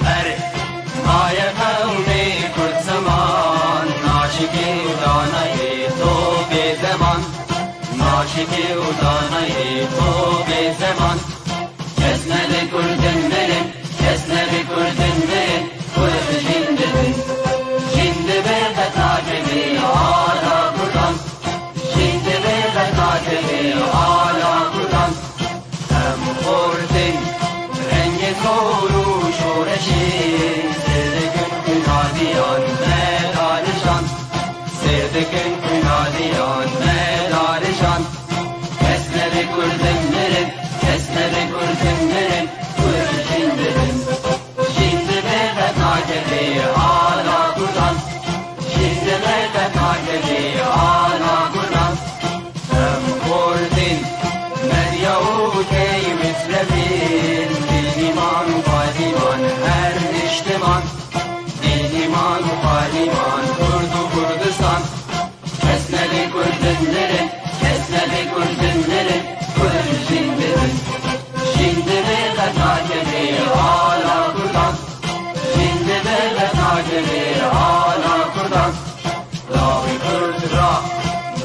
أري مايا قومي كل زمان ناشكي وداني طوب زمان ناشكي وداني طوب زمان كسنا بكل دمرن كسنا بكل دمرن كل جندبن جندبن بتاجبي على قرآن جندبن بتاجبي على قرآن هم قردن رنگ کورو شورشی سردکن کنادیان مدارشان سردکن کنادیان مدارشان کسنه بکردن مرن کسنه بکردن مرن کرد جندرن جندبه بتاجبی آلا قرآن جندبه بتاجبی آلا قرآن هم قردن مدیاو کی مثلبین دیمان و پادیمان هر اجتماع دیمان و پادیمان کرد و کردستان کسنه بکردن مرن کسنه بکردن مرن کرد جندبن جندبه بتاجبی آلا قرآن جندبه بتاجبی آلا قرآن راوی کرد را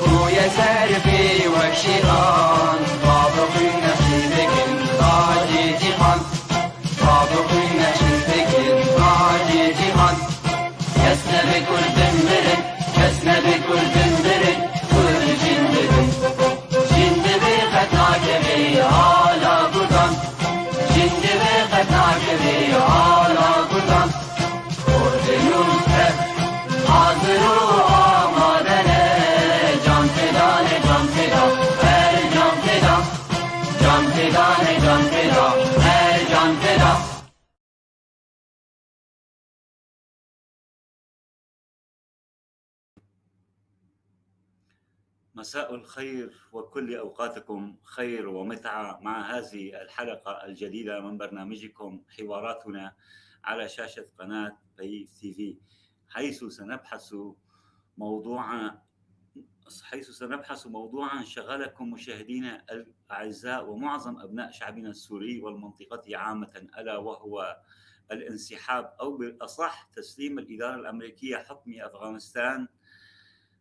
بوی سرفی و شیران بابقی نشیدکن تاجی جیهان بابقی نشیدکن تاجی جیهان کسنه بکردن مرن کسنه بکردن مرن کرد جندبن جندبه بتاجبی آلا قرآن جندبه بتاجبی آلا قرآن کردنون هر حاضر و آمادنه جان فدانه جان فدا هر جان فدا جان فدانه جان فدا هر جان فدا مساء الخير وكل أوقاتكم خير ومتعة مع هذه الحلقة الجديدة من برنامجكم حواراتنا على شاشة قناة بيف تي في حيث سنبحث موضوعا شغلكم مشاهدينا الأعزاء ومعظم أبناء شعبنا السوري والمنطقة عامة، ألا وهو الانسحاب أو بالأصح تسليم الإدارة الأمريكية حكم أفغانستان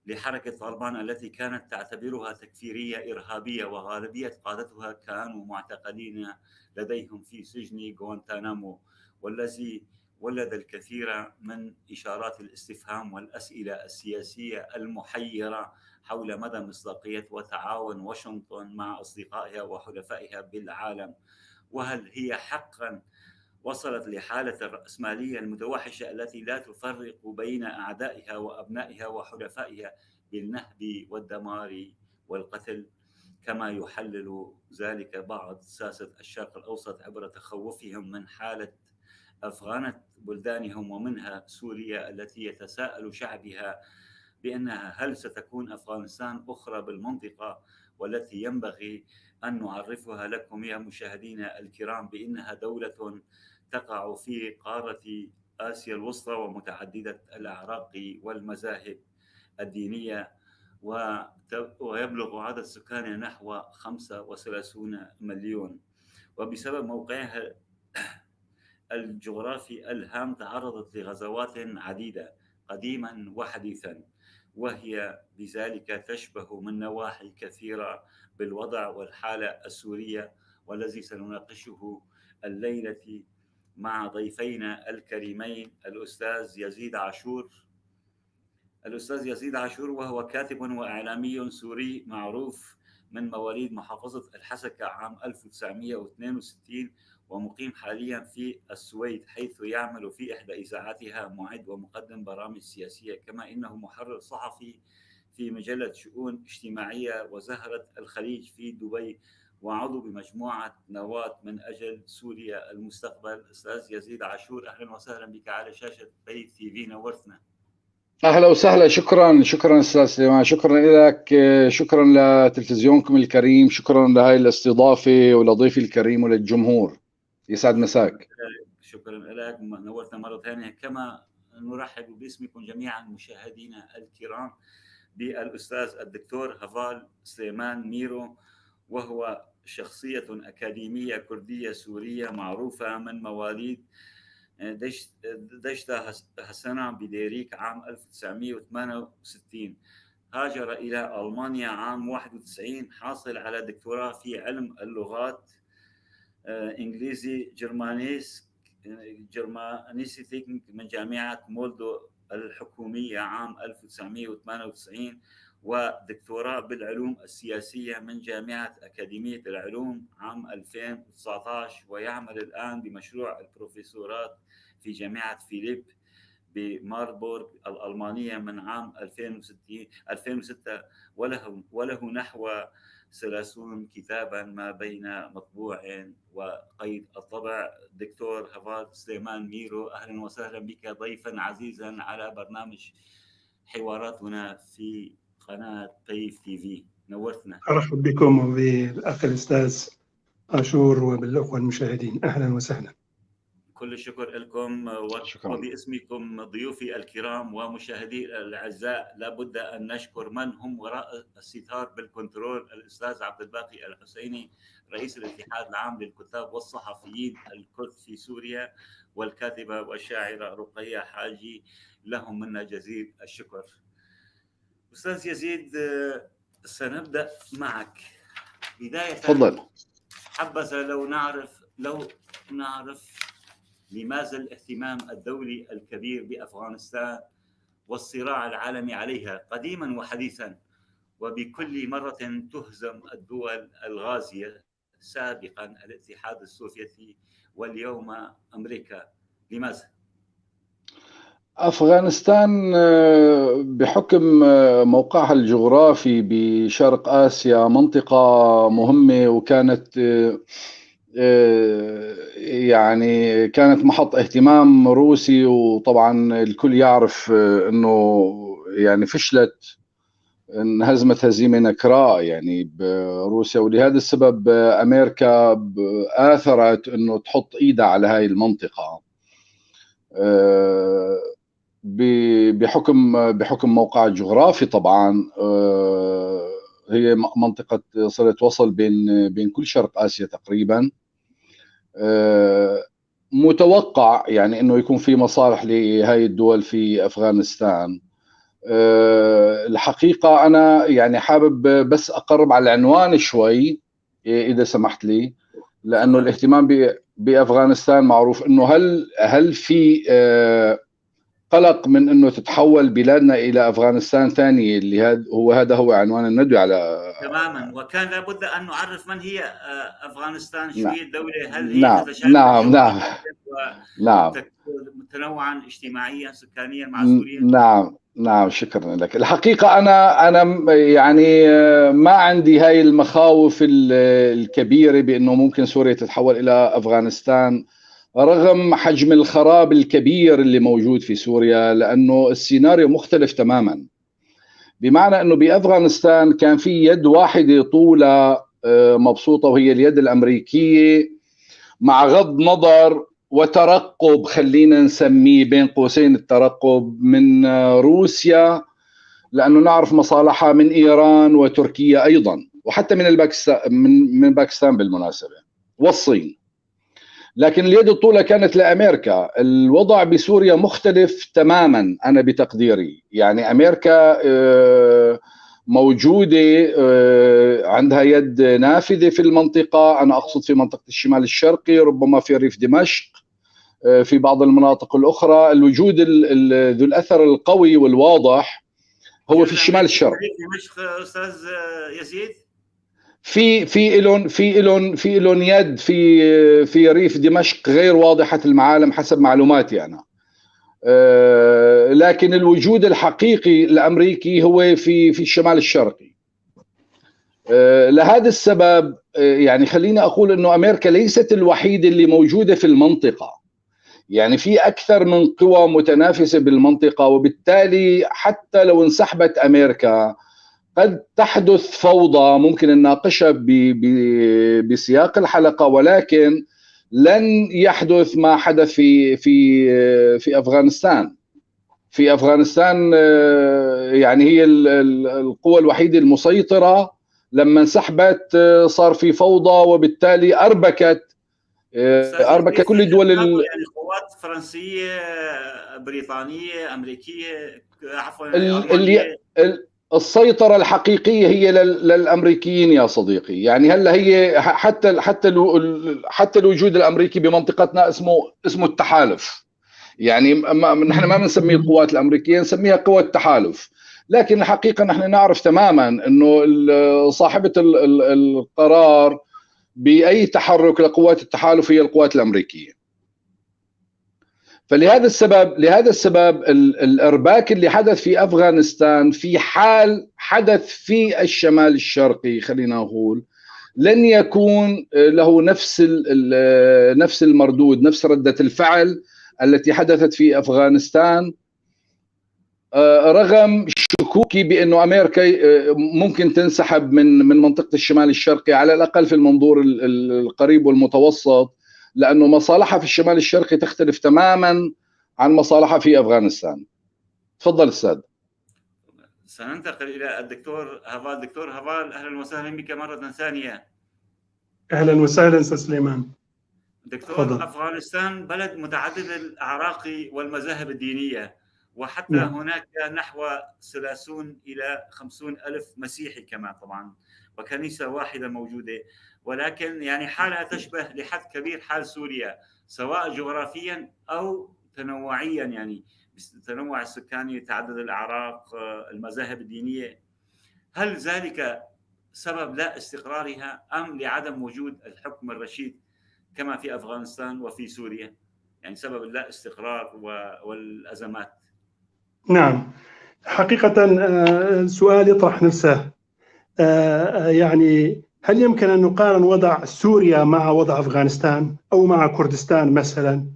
لحركة طالبان التي كانت تعتبرها تكفيرية إرهابية، وغالبية قادتها كانوا معتقلين لديهم في سجن غوانتانامو، والذي ولد الكثير من إشارات الاستفهام والأسئلة السياسية المحيرة حول مدى مصداقية وتعاون واشنطن مع أصدقائها وحلفائها بالعالم، وهل هي حقا وصلت لحالة الرأسمالية المتوحشة التي لا تفرق بين أعدائها وأبنائها وحلفائها بالنهب والدمار والقتل، كما يحلل ذلك بعض ساسة الشرق الأوسط عبر تخوفهم من حالة أفغانة بلدانهم ومنها سوريا التي يتساءل شعبها بأنها هل ستكون أفغانستان أخرى بالمنطقة، والتي ينبغي أن نعرفها لكم يا مشاهدينا الكرام بأنها دولة تقع في قارة آسيا الوسطى ومتعددة الأعراق والمذاهب الدينية، ويبلغ عدد سكانها نحو 35 مليون، وبسبب موقعها الجغرافي الهام تعرضت لغزوات عديدة قديما وحديثا، وهي بذلك تشبه من نواحي كثيرة بالوضع والحالة السورية، والذي سنناقشه الليلة مع ضيفينا الكريمين الأستاذ يزيد عاشور، وهو كاتب وإعلامي سوري معروف من مواليد محافظة الحسكة عام 1962، ومقيم حاليا في السويد، حيث يعمل في إحدى إذاعاتها معد ومقدم برامج سياسية، كما إنه محرر صحفي في مجلة شؤون اجتماعية وزهرة الخليج في دبي، وعضو بمجموعة نواة من أجل سوريا المستقبل. أستاذ يزيد عاشور، أهلا وسهلا بك على شاشة بيف تي في، نورتنا. أهلا وسهلا، شكرا أستاذ سليمان، شكرا لك، شكرا لتلفزيونكم الكريم، شكرا لهذه الاستضافة ولضيفي الكريم وللجمهور، يسعد مساك. شكرا لك، نورتنا مرة ثانية. كما نرحب باسمكم جميعا مشاهدينا الكرام بالأستاذ الدكتور هفال سليمان ميرو، وهو شخصية أكاديمية كردية سورية معروفة من مواليد دشتا حسنا بديريك عام 1968. هاجر إلى ألمانيا عام 91 حاصل على دكتوراه في علم اللغات إنجليزي جرمانيستيك من جامعة مولدو الحكومية عام 1998، ودكتوراه بالعلوم السياسية من جامعة أكاديمية العلوم عام 2019، ويعمل الآن بمشروع البروفيسورات في جامعة فيليب بماربورغ الألمانية من عام 2006، وله نحو 30 كتابا ما بين مطبوع وقيد الطبع. دكتور هافارد سليمان ميرو، أهلا وسهلا بك ضيفا عزيزا على برنامج حواراتنا في قناة طيف تي في. نورتنا. أرحب بكم وبالأخ الأستاذ عاشور وبالأخوة المشاهدين، أهلا وسهلا. كل الشكر لكم وباسمكم ضيوفي الكرام ومشاهدي الأعزاء. لابد أن نشكر من هم وراء الستار بالكنترول: الأستاذ عبد الباقي الحسيني رئيس الاتحاد العام للكتاب والصحفيين الكرد في سوريا، والكاتبة والشاعرة رقية حاجي، لهم منا جزيل الشكر. أستاذ يزيد، سنبدأ معك بداية. تفضل. حبذا لو نعرف لماذا الاهتمام الدولي الكبير بأفغانستان والصراع العالمي عليها قديما وحديثا، وبكل مرة تهزم الدول الغازية، سابقا الاتحاد السوفيتي واليوم أمريكا. لماذا؟ أفغانستان بحكم موقعها الجغرافي بشرق آسيا منطقة مهمة، وكانت يعني كانت محط اهتمام روسي، وطبعا الكل يعرف انه يعني فشلت، انهزمت هزيمة نكراء يعني بروسيا، ولهذا السبب امريكا آثرت انه تحط ايدها على هاي المنطقة بحكم موقعها الجغرافي. طبعا هي منطقة صلة وصل بين كل شرق آسيا تقريبا. متوقع يعني انه يكون في مصالح لهاي الدول في افغانستان. الحقيقة انا يعني حابب بس اقرب على العنوان شوي اذا سمحت لي، لانه الاهتمام بافغانستان معروف انه هل في قلق من انه تتحول بلادنا الى افغانستان ثاني، اللي هذا هو عنوان الندوة على تماما. وكان لابد ان نعرف من هي افغانستان، شو هي الدولة، هل هي نعم تتشابه نعم نعم نعم متنوعا اجتماعيا سكانيا مع سوريا؟ نعم شكرا لك. الحقيقة أنا يعني ما عندي هاي المخاوف الكبيرة بأنه ممكن سوريا تتحول إلى أفغانستان رغم حجم الخراب الكبير اللي موجود في سوريا، لأنه السيناريو مختلف تماما. بمعنى أنه بأفغانستان كان في يد واحدة طولة مبسوطة، وهي اليد الأمريكية، مع غض نظر وترقب، خلينا نسميه بين قوسين الترقب، من روسيا، لأنه نعرف مصالحها من إيران وتركيا أيضا، وحتى من باكستان بالمناسبة، والصين. لكن اليد الطولة كانت لأمريكا. الوضع بسوريا مختلف تماما أنا بتقديري. يعني أمريكا موجودة، عندها يد نافذة في المنطقة، أنا أقصد في منطقة الشمال الشرقي، ربما في ريف دمشق، في بعض المناطق الأخرى. الوجود ذو الأثر القوي والواضح هو في الشمال الشرقي. دمشق أستاذ يزيد، في إلون يد في ريف دمشق غير واضحة المعالم حسب معلوماتي أنا. لكن الوجود الحقيقي الأمريكي هو في الشمال الشرقي. لهذا السبب يعني خليني أقول أنه أمريكا ليست الوحيدة اللي موجودة في المنطقة. يعني في أكثر من قوى متنافسة بالمنطقة، وبالتالي حتى لو انسحبت أمريكا قد تحدث فوضى ممكن نناقشها بسياق الحلقة، ولكن لن يحدث ما حدث في أفغانستان. في أفغانستان يعني هي القوى الوحيدة المسيطرة، لما انسحبت صار في فوضى، وبالتالي أربكت أربكة كل دول يعني قوات فرنسية، بريطانية، أمريكية، عفوا السيطرة الحقيقية هي للأمريكيين يا صديقي. يعني هلا هي حتى الوجود الأمريكي بمنطقتنا اسمه التحالف. يعني نحن ما بنسميه القوات الأمريكية، نسميها قوى التحالف. لكن الحقيقة نحن نعرف تماما أنه صاحبة القرار بأي تحرك لقوات التحالف هي القوات الأمريكية. فلهذا السبب الارباك اللي حدث في افغانستان في حال حدث في الشمال الشرقي، خلينا نقول، لن يكون له نفس المردود، نفس ردة الفعل التي حدثت في افغانستان، رغم شكوكي بانه امريكا ممكن تنسحب من منطقة الشمال الشرقي، على الاقل في المنظور القريب والمتوسط، لأنه مصالحها في الشمال الشرقي تختلف تماما عن مصالحها في أفغانستان. تفضل أستاذ. سننتقل إلى الدكتور هافال. دكتور هافال، أهلا وسهلا بك مرة ثانية. أهلا وسهلا أستاذ سليمان. دكتور، فضل. أفغانستان بلد متعدد الأعراق والمذاهب الدينية، وحتى هناك نحو 30 إلى 50 ألف مسيحي كمان طبعا، وكنيسة واحدة موجودة، ولكن يعني حالها تشبه لحد كبير حال سوريا، سواء جغرافيا أو تنوعيا، يعني التنوع السكاني، تعدد الأعراق، المذاهب الدينية. هل ذلك سبب لا استقرارها أم لعدم وجود الحكم الرشيد كما في أفغانستان وفي سوريا؟ يعني سبب اللا استقرار والأزمات. نعم، حقيقة سؤال يطرح نفسه. يعني هل يمكن أن نقارن وضع سوريا مع وضع أفغانستان أو مع كردستان مثلا؟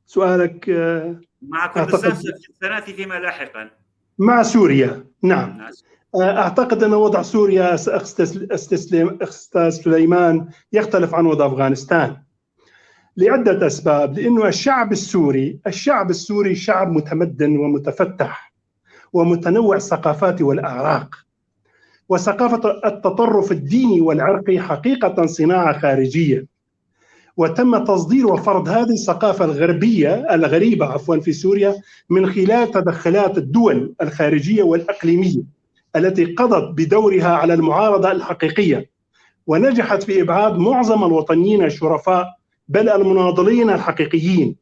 سؤالك مع كردستان سنأتي فيما لاحقا. مع سوريا، نعم. أعتقد أن وضع سوريا أستاذ سليمان يختلف عن وضع أفغانستان لعدة أسباب. لأنه الشعب السوري شعب متمدن ومتفتح ومتنوع الثقافات والأعراق، وثقافة التطرف الديني والعرقي حقيقة صناعة خارجية، وتم تصدير وفرض هذه الثقافة الغريبة في سوريا من خلال تدخلات الدول الخارجية والإقليمية التي قضت بدورها على المعارضة الحقيقية، ونجحت في إبعاد معظم الوطنيين الشرفاء بل المناضلين الحقيقيين،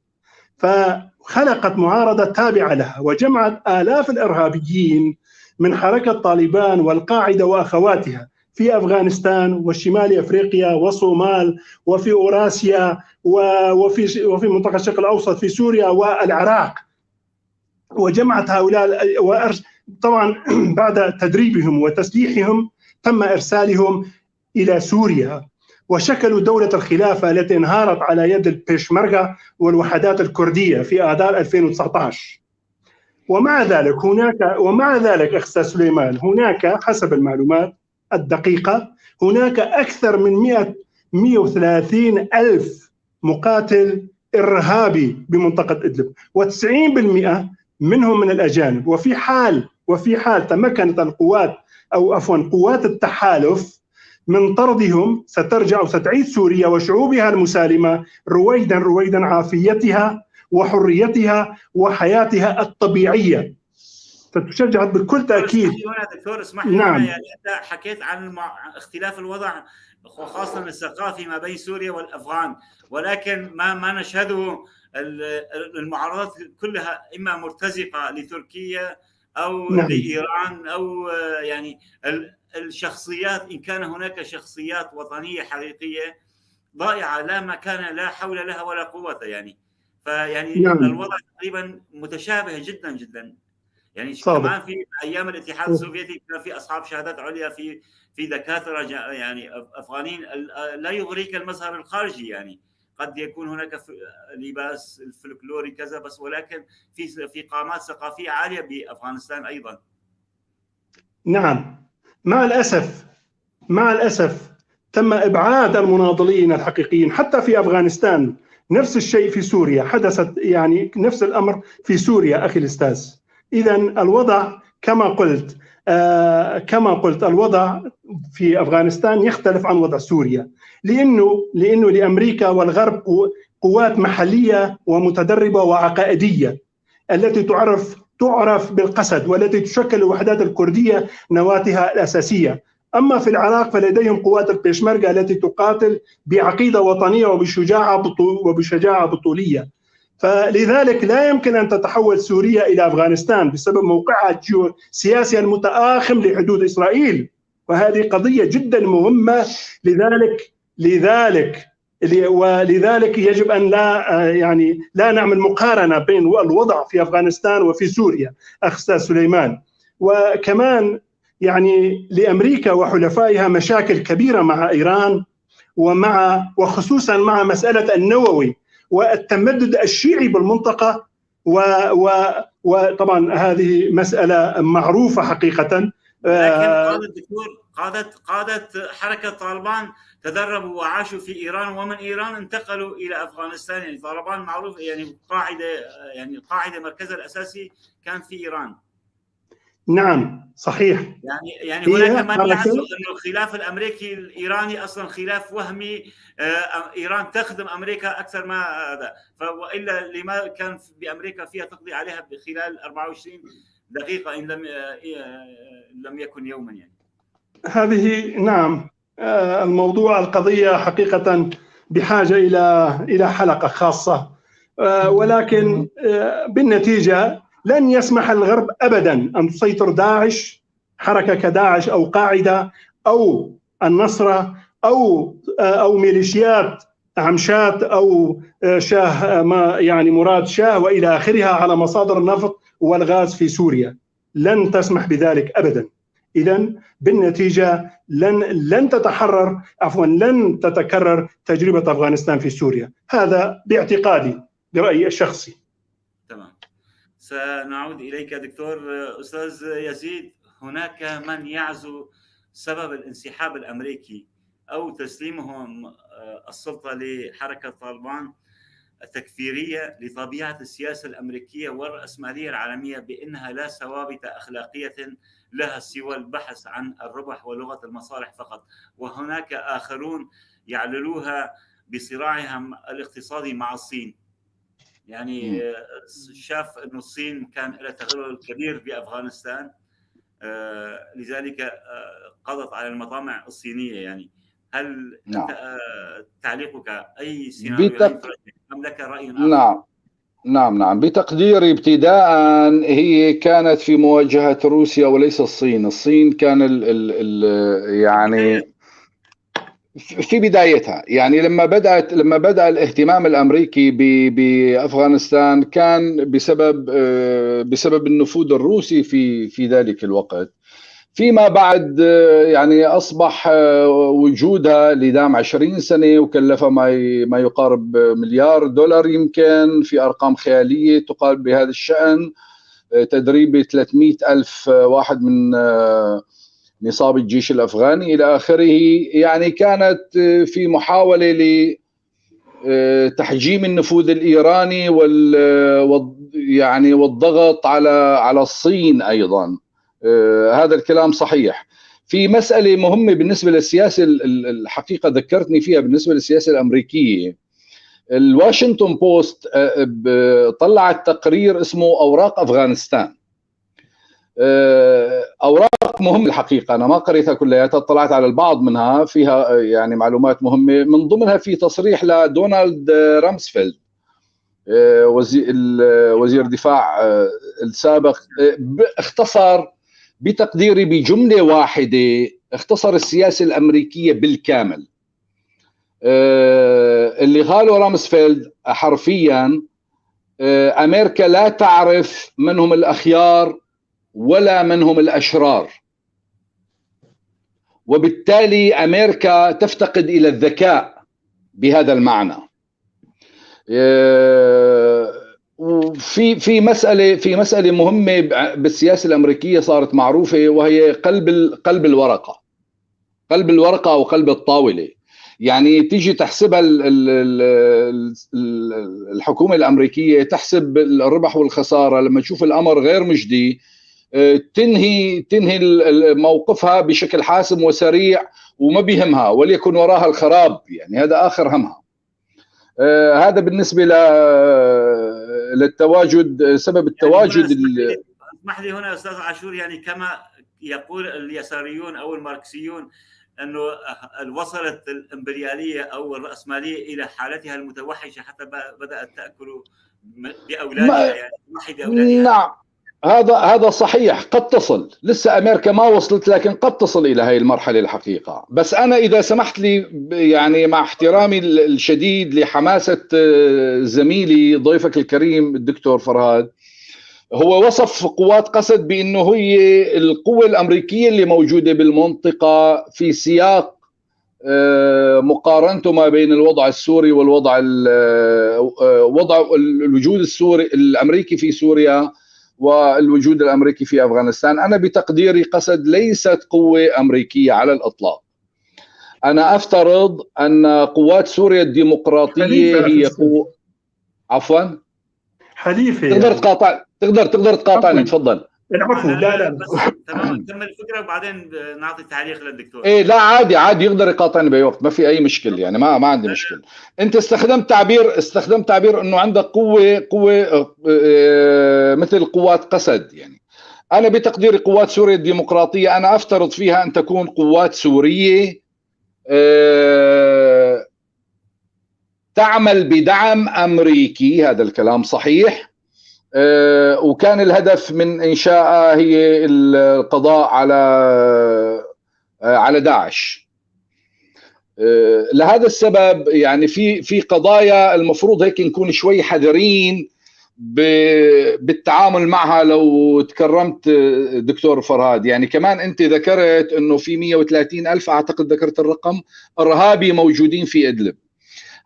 فخلقت معارضة تابعة لها، وجمعت آلاف الإرهابيين من حركة طالبان والقاعدة وأخواتها في أفغانستان وشمال أفريقيا وصومال وفي أوراسيا وفي منطقة الشرق الأوسط في سوريا والعراق. وجمعت هؤلاء طبعا بعد تدريبهم وتسليحهم تم إرسالهم إلى سوريا، وشكلوا دولة الخلافة التي انهارت على يد البيشمركة والوحدات الكردية في آذار 2019. ومع ذلك أستاذ سليمان، هناك حسب المعلومات الدقيقة هناك أكثر من 130 ألف مقاتل إرهابي بمنطقة إدلب، و90% منهم من الأجانب. وفي حال تمكنت قوات التحالف من طردهم سترجع أو ستعيد سوريا وشعوبها المسالمة رويدا عافيتها وحريتها وحياتها الطبيعية. فتشجع بكل تأكيد. دكتور اسمح لي، نعم. يعني أنت حكيت عن اختلاف الوضع خاصة الثقافي ما بين سوريا والأفغان، ولكن ما نشهده المعارضات كلها إما مرتزقة لتركيا أو نعم. لإيران، أو يعني الشخصيات، إن كان هناك شخصيات وطنية حقيقية ضائعة لا مكان لا حول لها ولا قوة، يعني فيعني نعم. الوضع تقريبا متشابه جدا جدا. يعني صادق. كمان في أيام الاتحاد السوفيتي كان في أصحاب شهادات عليا في دكاترة يعني أفغانيين. لا يغريك المظهر الخارجي، يعني قد يكون هناك لباس الفلكلوري كذا بس، ولكن في قامات ثقافية عالية بأفغانستان أيضا. نعم، مع الأسف تم إبعاد المناضلين الحقيقيين حتى في أفغانستان. نفس الشيء في سوريا حدثت، يعني نفس الأمر في سوريا أخي الأستاذ. إذن الوضع كما قلت كما قلت الوضع في أفغانستان يختلف عن وضع سوريا، لأنه لأمريكا والغرب قوات محلية ومتدربة وعقائدية التي تعرف بالقسد، والتي تشكل الوحدات الكردية نواتها الأساسية. أما في العراق فلديهم قوات البيشمركة التي تقاتل بعقيدة وطنية وبشجاعة بطولية. فلذلك لا يمكن أن تتحول سوريا إلى أفغانستان بسبب موقعها السياسي المتآخم لحدود إسرائيل، وهذه قضية جدا مهمة. ولذلك يجب أن لا نعمل مقارنة بين الوضع في أفغانستان وفي سوريا أستاذ سليمان. وكمان لأمريكا وحلفائها مشاكل كبيرة مع إيران وخصوصا مع مسألة النووي والتمدد الشيعي بالمنطقة، وطبعا هذه مسألة معروفة حقيقة. لكن قادة حركة طالبان تدربوا وعاشوا في إيران، ومن إيران انتقلوا إلى أفغانستان. يعني طالبان معروف القاعدة مركزها الأساسي كان في إيران. نعم صحيح. يعني هناك من يعزو أن الخلاف الأمريكي الإيراني أصلا خلاف وهمي، إيران تخدم أمريكا أكثر ما هذا، وإلا لما كان بأمريكا فيها تقضي عليها خلال 24 دقيقة إن لم يكن يوما. يعني هذه نعم القضية حقيقة بحاجة إلى حلقة خاصة، ولكن بالنتيجة لن يسمح الغرب أبدا أن تسيطر داعش، حركة كداعش أو قاعدة أو النصرة أو ميليشيات عمشات أو شاه مراد شاه وإلى آخرها على مصادر النفط والغاز في سوريا. لن تسمح بذلك أبدا. إذن بالنتيجة لن تتكرر تجربة أفغانستان في سوريا. هذا باعتقادي، برأيي الشخصي. تمام. سنعود إليك دكتور. أستاذ يزيد، هناك من يعزو سبب الانسحاب الأمريكي أو تسليمهم السلطة لحركة طالبان التكفيرية لطبيعة السياسة الأمريكية والرأسمالية العالمية بأنها لا ثوابت أخلاقية لها سوى البحث عن الربح ولغة المصالح فقط، وهناك آخرون يعللوها بصراعهم الاقتصادي مع الصين. يعني شاف أن الصين كان لها تغلغل كبير بأفغانستان، لذلك قضت على المطامع الصينية. يعني هل تعليقك أي سيناريو أم لك رأي آخر؟ نعم. بتقديري ابتداء هي كانت في مواجهة روسيا وليس الصين. الصين كان يعني في بدايتها، يعني لما بدأ الاهتمام الأمريكي بأفغانستان كان بسبب النفوذ الروسي في ذلك الوقت. فيما بعد يعني أصبح وجودها لدام 20 سنة وكلف ما يقارب $1 مليار يمكن، في أرقام خيالية تقال بهذا الشأن، تدريب 300,000 واحد من نصاب الجيش الأفغاني إلى آخره. يعني كانت في محاولة لتحجيم النفوذ الإيراني والضغط على الصين أيضا. هذا الكلام صحيح. في مسألة مهمة بالنسبة للسياسة الحقيقة ذكرتني فيها بالنسبة للسياسة الأمريكية. الواشنطن بوست طلعت تقرير اسمه أوراق أفغانستان. أوراق مهمة الحقيقة، أنا ما قريتها كلها، اطلعت على البعض منها، فيها يعني معلومات مهمة. من ضمنها في تصريح لدونالد رامسفيلد وزير الدفاع السابق، اختصر بتقديري بجملة واحدة، اختصر السياسة الأمريكية بالكامل. اللي قاله رامسفيلد حرفيا: أمريكا لا تعرف من هم الأخيار ولا من هم الأشرار، وبالتالي أمريكا تفتقد إلى الذكاء بهذا المعنى. في مسألة مهمة بالسياسة الأمريكية صارت معروفة، وهي قلب الورقة أو قلب الطاولة. يعني تيجي تحسبها الحكومة الأمريكية، تحسب الربح والخسارة. لما تشوف الأمر غير مجدي تنهي موقفها بشكل حاسم وسريع وما بيهمها وليكن وراها الخراب، يعني هذا آخر همها. هذا بالنسبة للتواجد، سبب التواجد. اسمح لي هنا أستاذ عاشور، يعني كما يقول اليساريون أو الماركسيون أنه وصلت الإمبريالية أو الرأسمالية إلى حالتها المتوحشة حتى بدأت تأكل بأولادها، يعني توحي بأولادها. نعم، هذا صحيح، قد تصل، لسه أمريكا ما وصلت، لكن قد تصل إلى هذه المرحلة الحقيقة. بس أنا إذا سمحت لي، يعني مع احترامي الشديد لحماسة زميلي ضيفك الكريم الدكتور فرهاد، هو وصف قوات قسد بأنه هي القوة الأمريكية اللي موجودة بالمنطقة في سياق مقارنته ما بين الوضع السوري والوضع وضع الوجود السوري الأمريكي في سوريا والوجود الأمريكي في أفغانستان. أنا بتقديري قسد ليست قوة أمريكية على الإطلاق. أنا أفترض أن قوات سوريا الديمقراطية هي قوة، عفوا حليفة، تقدر تقاطعني، تفضل. العفو. لا بس تمام، كمل الفكرة وبعدين نعطي تعليق للدكتور. ايه لا، عادي يقدر يقاطعني باي وقت، ما في اي مشكل، يعني ما عندي مشكل. انت استخدمت تعبير انه عندك قوة مثل قوات قسد. يعني انا بتقديري قوات سوريا الديمقراطية انا افترض فيها ان تكون قوات سورية تعمل بدعم امريكي، هذا الكلام صحيح، وكان الهدف من إنشائها هي القضاء على داعش. لهذا السبب يعني في قضايا المفروض هيك نكون شوي حذرين بالتعامل معها. لو تكرمت دكتور فرهاد، يعني كمان أنت ذكرت أنه في 130,000 أعتقد ذكرت الرقم إرهابي موجودين في إدلب.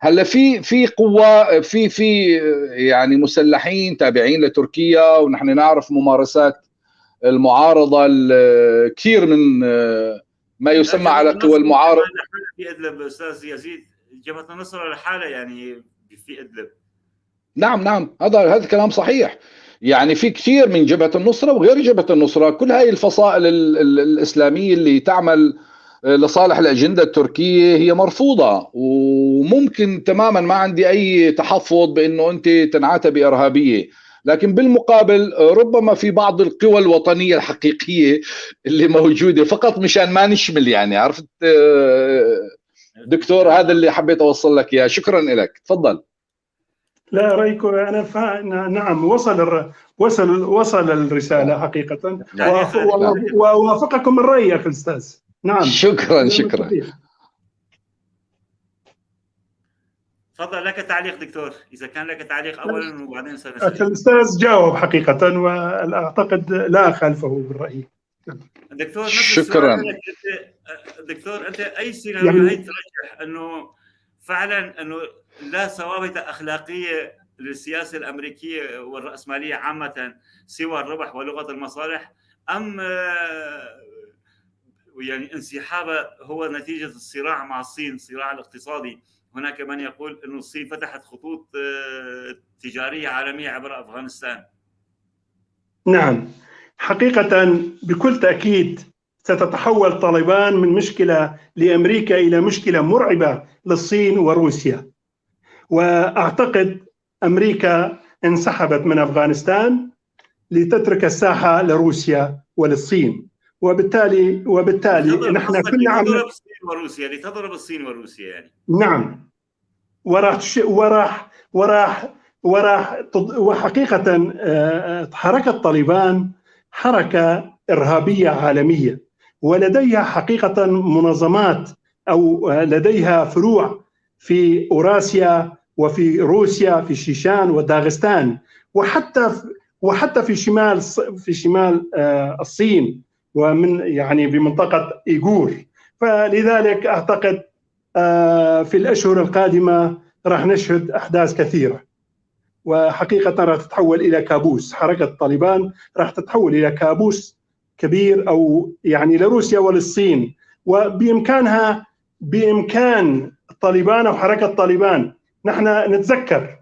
هلا في قوة في يعني مسلحين تابعين لتركيا، ونحن نعرف ممارسات المعارضة كثير من ما يسمى على قوى المعارضة في إدلب. أستاذ يزيد، جبهة النصرة لحالها يعني في إدلب. نعم، هذا كلام صحيح. يعني في كثير من جبهة النصرة وغير جبهة النصرة، كل هاي الفصائل الإسلامية اللي تعمل لصالح الأجندة التركية هي مرفوضة، وممكن تماما ما عندي أي تحفظ بأنه أنت تنعتى بإرهابية. لكن بالمقابل ربما في بعض القوى الوطنية الحقيقية اللي موجودة، فقط مشان ما نشمل، يعني عرفت دكتور، هذا اللي حبيت أوصل لك إياه. شكرا لك، تفضل. لا رأيكم أنا نعم، وصل الرسالة حقيقة، ووافقكم الرأي أخي الأستاذ. نعم، شكرا. تفضل، لك تعليق دكتور، إذا كان لك تعليق أولا وبعدين سنسأل. أخي الأستاذ جاوب حقيقة، وأعتقد لا خلفه بالرأي. دكتور شكرا. دكتور، أنت أي سيناريو هي ترجح أنه فعلا أنه لا ثوابت أخلاقية للسياسة الأمريكية والرأسمالية عامة سوى الربح ولغة المصالح، أم يعني انسحابها هو نتيجة الصراع مع الصين، الصراع الاقتصادي؟ هناك من يقول أن الصين فتحت خطوط تجارية عالمية عبر أفغانستان. نعم، حقيقة بكل تأكيد ستتحول طالبان من مشكلة لأمريكا إلى مشكلة مرعبة للصين وروسيا. وأعتقد أمريكا انسحبت من أفغانستان لتترك الساحة لروسيا وللصين، وبالتالي نحن كنا لتضرب الصين وروسيا يعني. نعم، وحقيقة حركة طالبان حركة إرهابية عالمية، ولديها حقيقة منظمات أو لديها فروع في أوراسيا وفي روسيا، في الشيشان وداغستان، وحتى في شمال الصين، ومن يعني بمنطقة إيغور. فلذلك أعتقد في الأشهر القادمة راح نشهد أحداث كثيرة، وحقيقة راح تتحول إلى كابوس. حركة طالبان راح تتحول إلى كابوس كبير، أو يعني لروسيا وللصين. بإمكان طالبان أو حركة طالبان، نحن نتذكر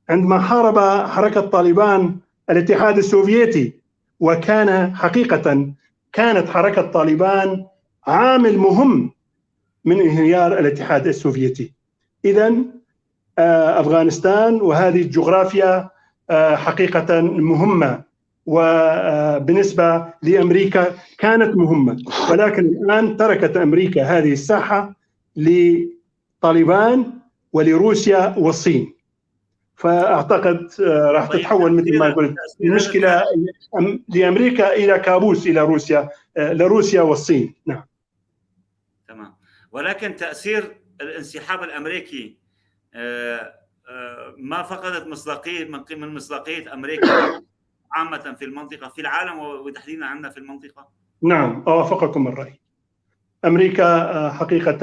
عندما حارب حركة طالبان الاتحاد السوفيتي وكان حقيقة كانت حركة طالبان عامل مهم من انهيار الاتحاد السوفيتي. إذن أفغانستان وهذه الجغرافيا حقيقة مهمة، وبالنسبة لأمريكا كانت مهمة، ولكن الآن تركت أمريكا هذه الساحة لطالبان ولروسيا والصين. فأعتقد راح تتحول مثل ما قلت المشكلة لأمريكا إلى كابوس إلى روسيا، لروسيا والصين. نعم تمام. ولكن تأثير الانسحاب الأمريكي ما فقدت مصداقية من مصداقية أمريكا عامة في المنطقة، في العالم وتحديدا عندنا في المنطقة. نعم أوافقكم الرأي. أمريكا حقيقة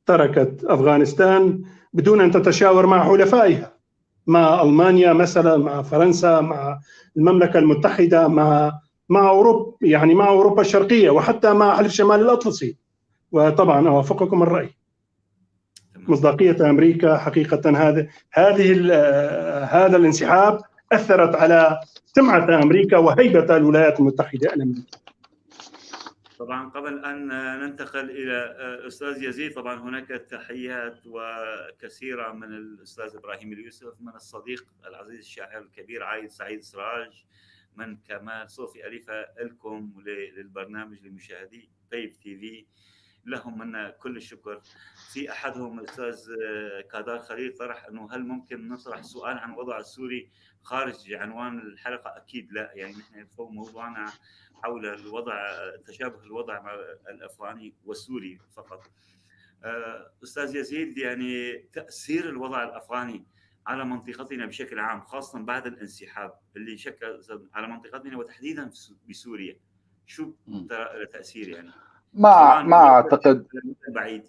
تركت أفغانستان بدون أن تتشاور مع حلفائها، مع ألمانيا مثلا، مع فرنسا، مع المملكة المتحدة، مع أوروبا، يعني مع أوروبا الشرقية، وحتى مع حلف شمال الأطلسي. وطبعا أوافقكم الرأي. مصداقية أمريكا حقيقة هذا الانسحاب أثرت على سمعة أمريكا وهيبة الولايات المتحدة الأمريكية. طبعا قبل أن ننتقل إلى أستاذ يزيد، طبعا هناك تحيات وكثيرة من الأستاذ إبراهيم اليوسف، من الصديق العزيز الشاعر الكبير عايد سعيد سراج، من كمال صوفي أليفة، لكم للبرنامج لمشاهدي طيب تي في، لهم منا كل الشكر. في أحدهم الأستاذ كادار خليل طرح أنه هل ممكن نطرح سؤال عن الوضع السوري خارج عنوان الحلقة؟ أكيد لا، يعني نحن موضوعنا حول الوضع، تشابه الوضع مع الأفغاني والسوري فقط. أستاذ يزيد، يعني تأثير الوضع الأفغاني على منطقتنا بشكل عام، خاصة بعد الانسحاب اللي شكل على منطقتنا وتحديدا بسوريا، شو ترى تأثير؟ يعني ما أعتقد بعيد.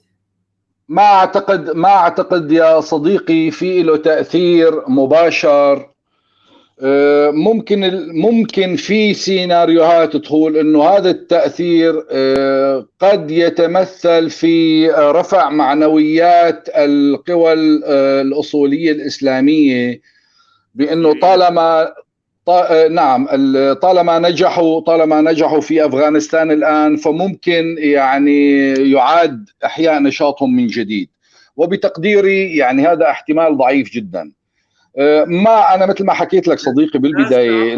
ما أعتقد يا صديقي في له تأثير مباشر. ممكن في سيناريوهات تقول انه هذا التأثير قد يتمثل في رفع معنويات القوى الأصولية الإسلامية، بانه طالما نجحوا في أفغانستان الآن، فممكن يعني يعاد إحياء نشاطهم من جديد. وبتقديري يعني هذا احتمال ضعيف جدا. ما انا مثل ما حكيت لك صديقي بالبدايه،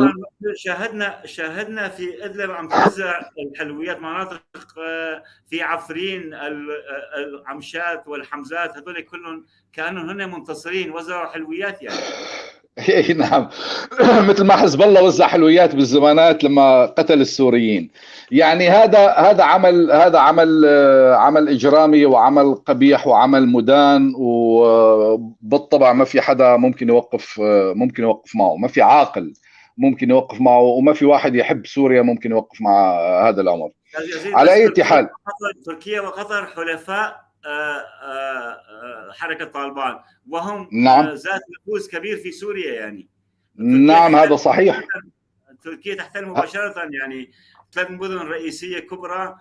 شاهدنا في ادلب عم توزع الحلويات، مناطق في عفرين، العمشات والحمزات، هذول كلهم كانوا هن منتصرين، وزعوا حلويات يعني. نعم مثل ما حزب الله وزع حلويات بالزمانات لما قتل السوريين. يعني هذا عمل اجرامي وعمل قبيح وعمل مدان، وبالطبع ما في حدا ممكن يوقف معه، ما في عاقل ممكن يوقف معه، وما في واحد يحب سوريا ممكن يوقف مع هذا الامر. على اي حال، تركيا وقطر حلفاء حركة طالبان، وهم نعم ذات نفوذ كبير في سوريا يعني. نعم هذا صحيح. تركيا تحتل مباشرة يعني 3 مدن رئيسية كبرى،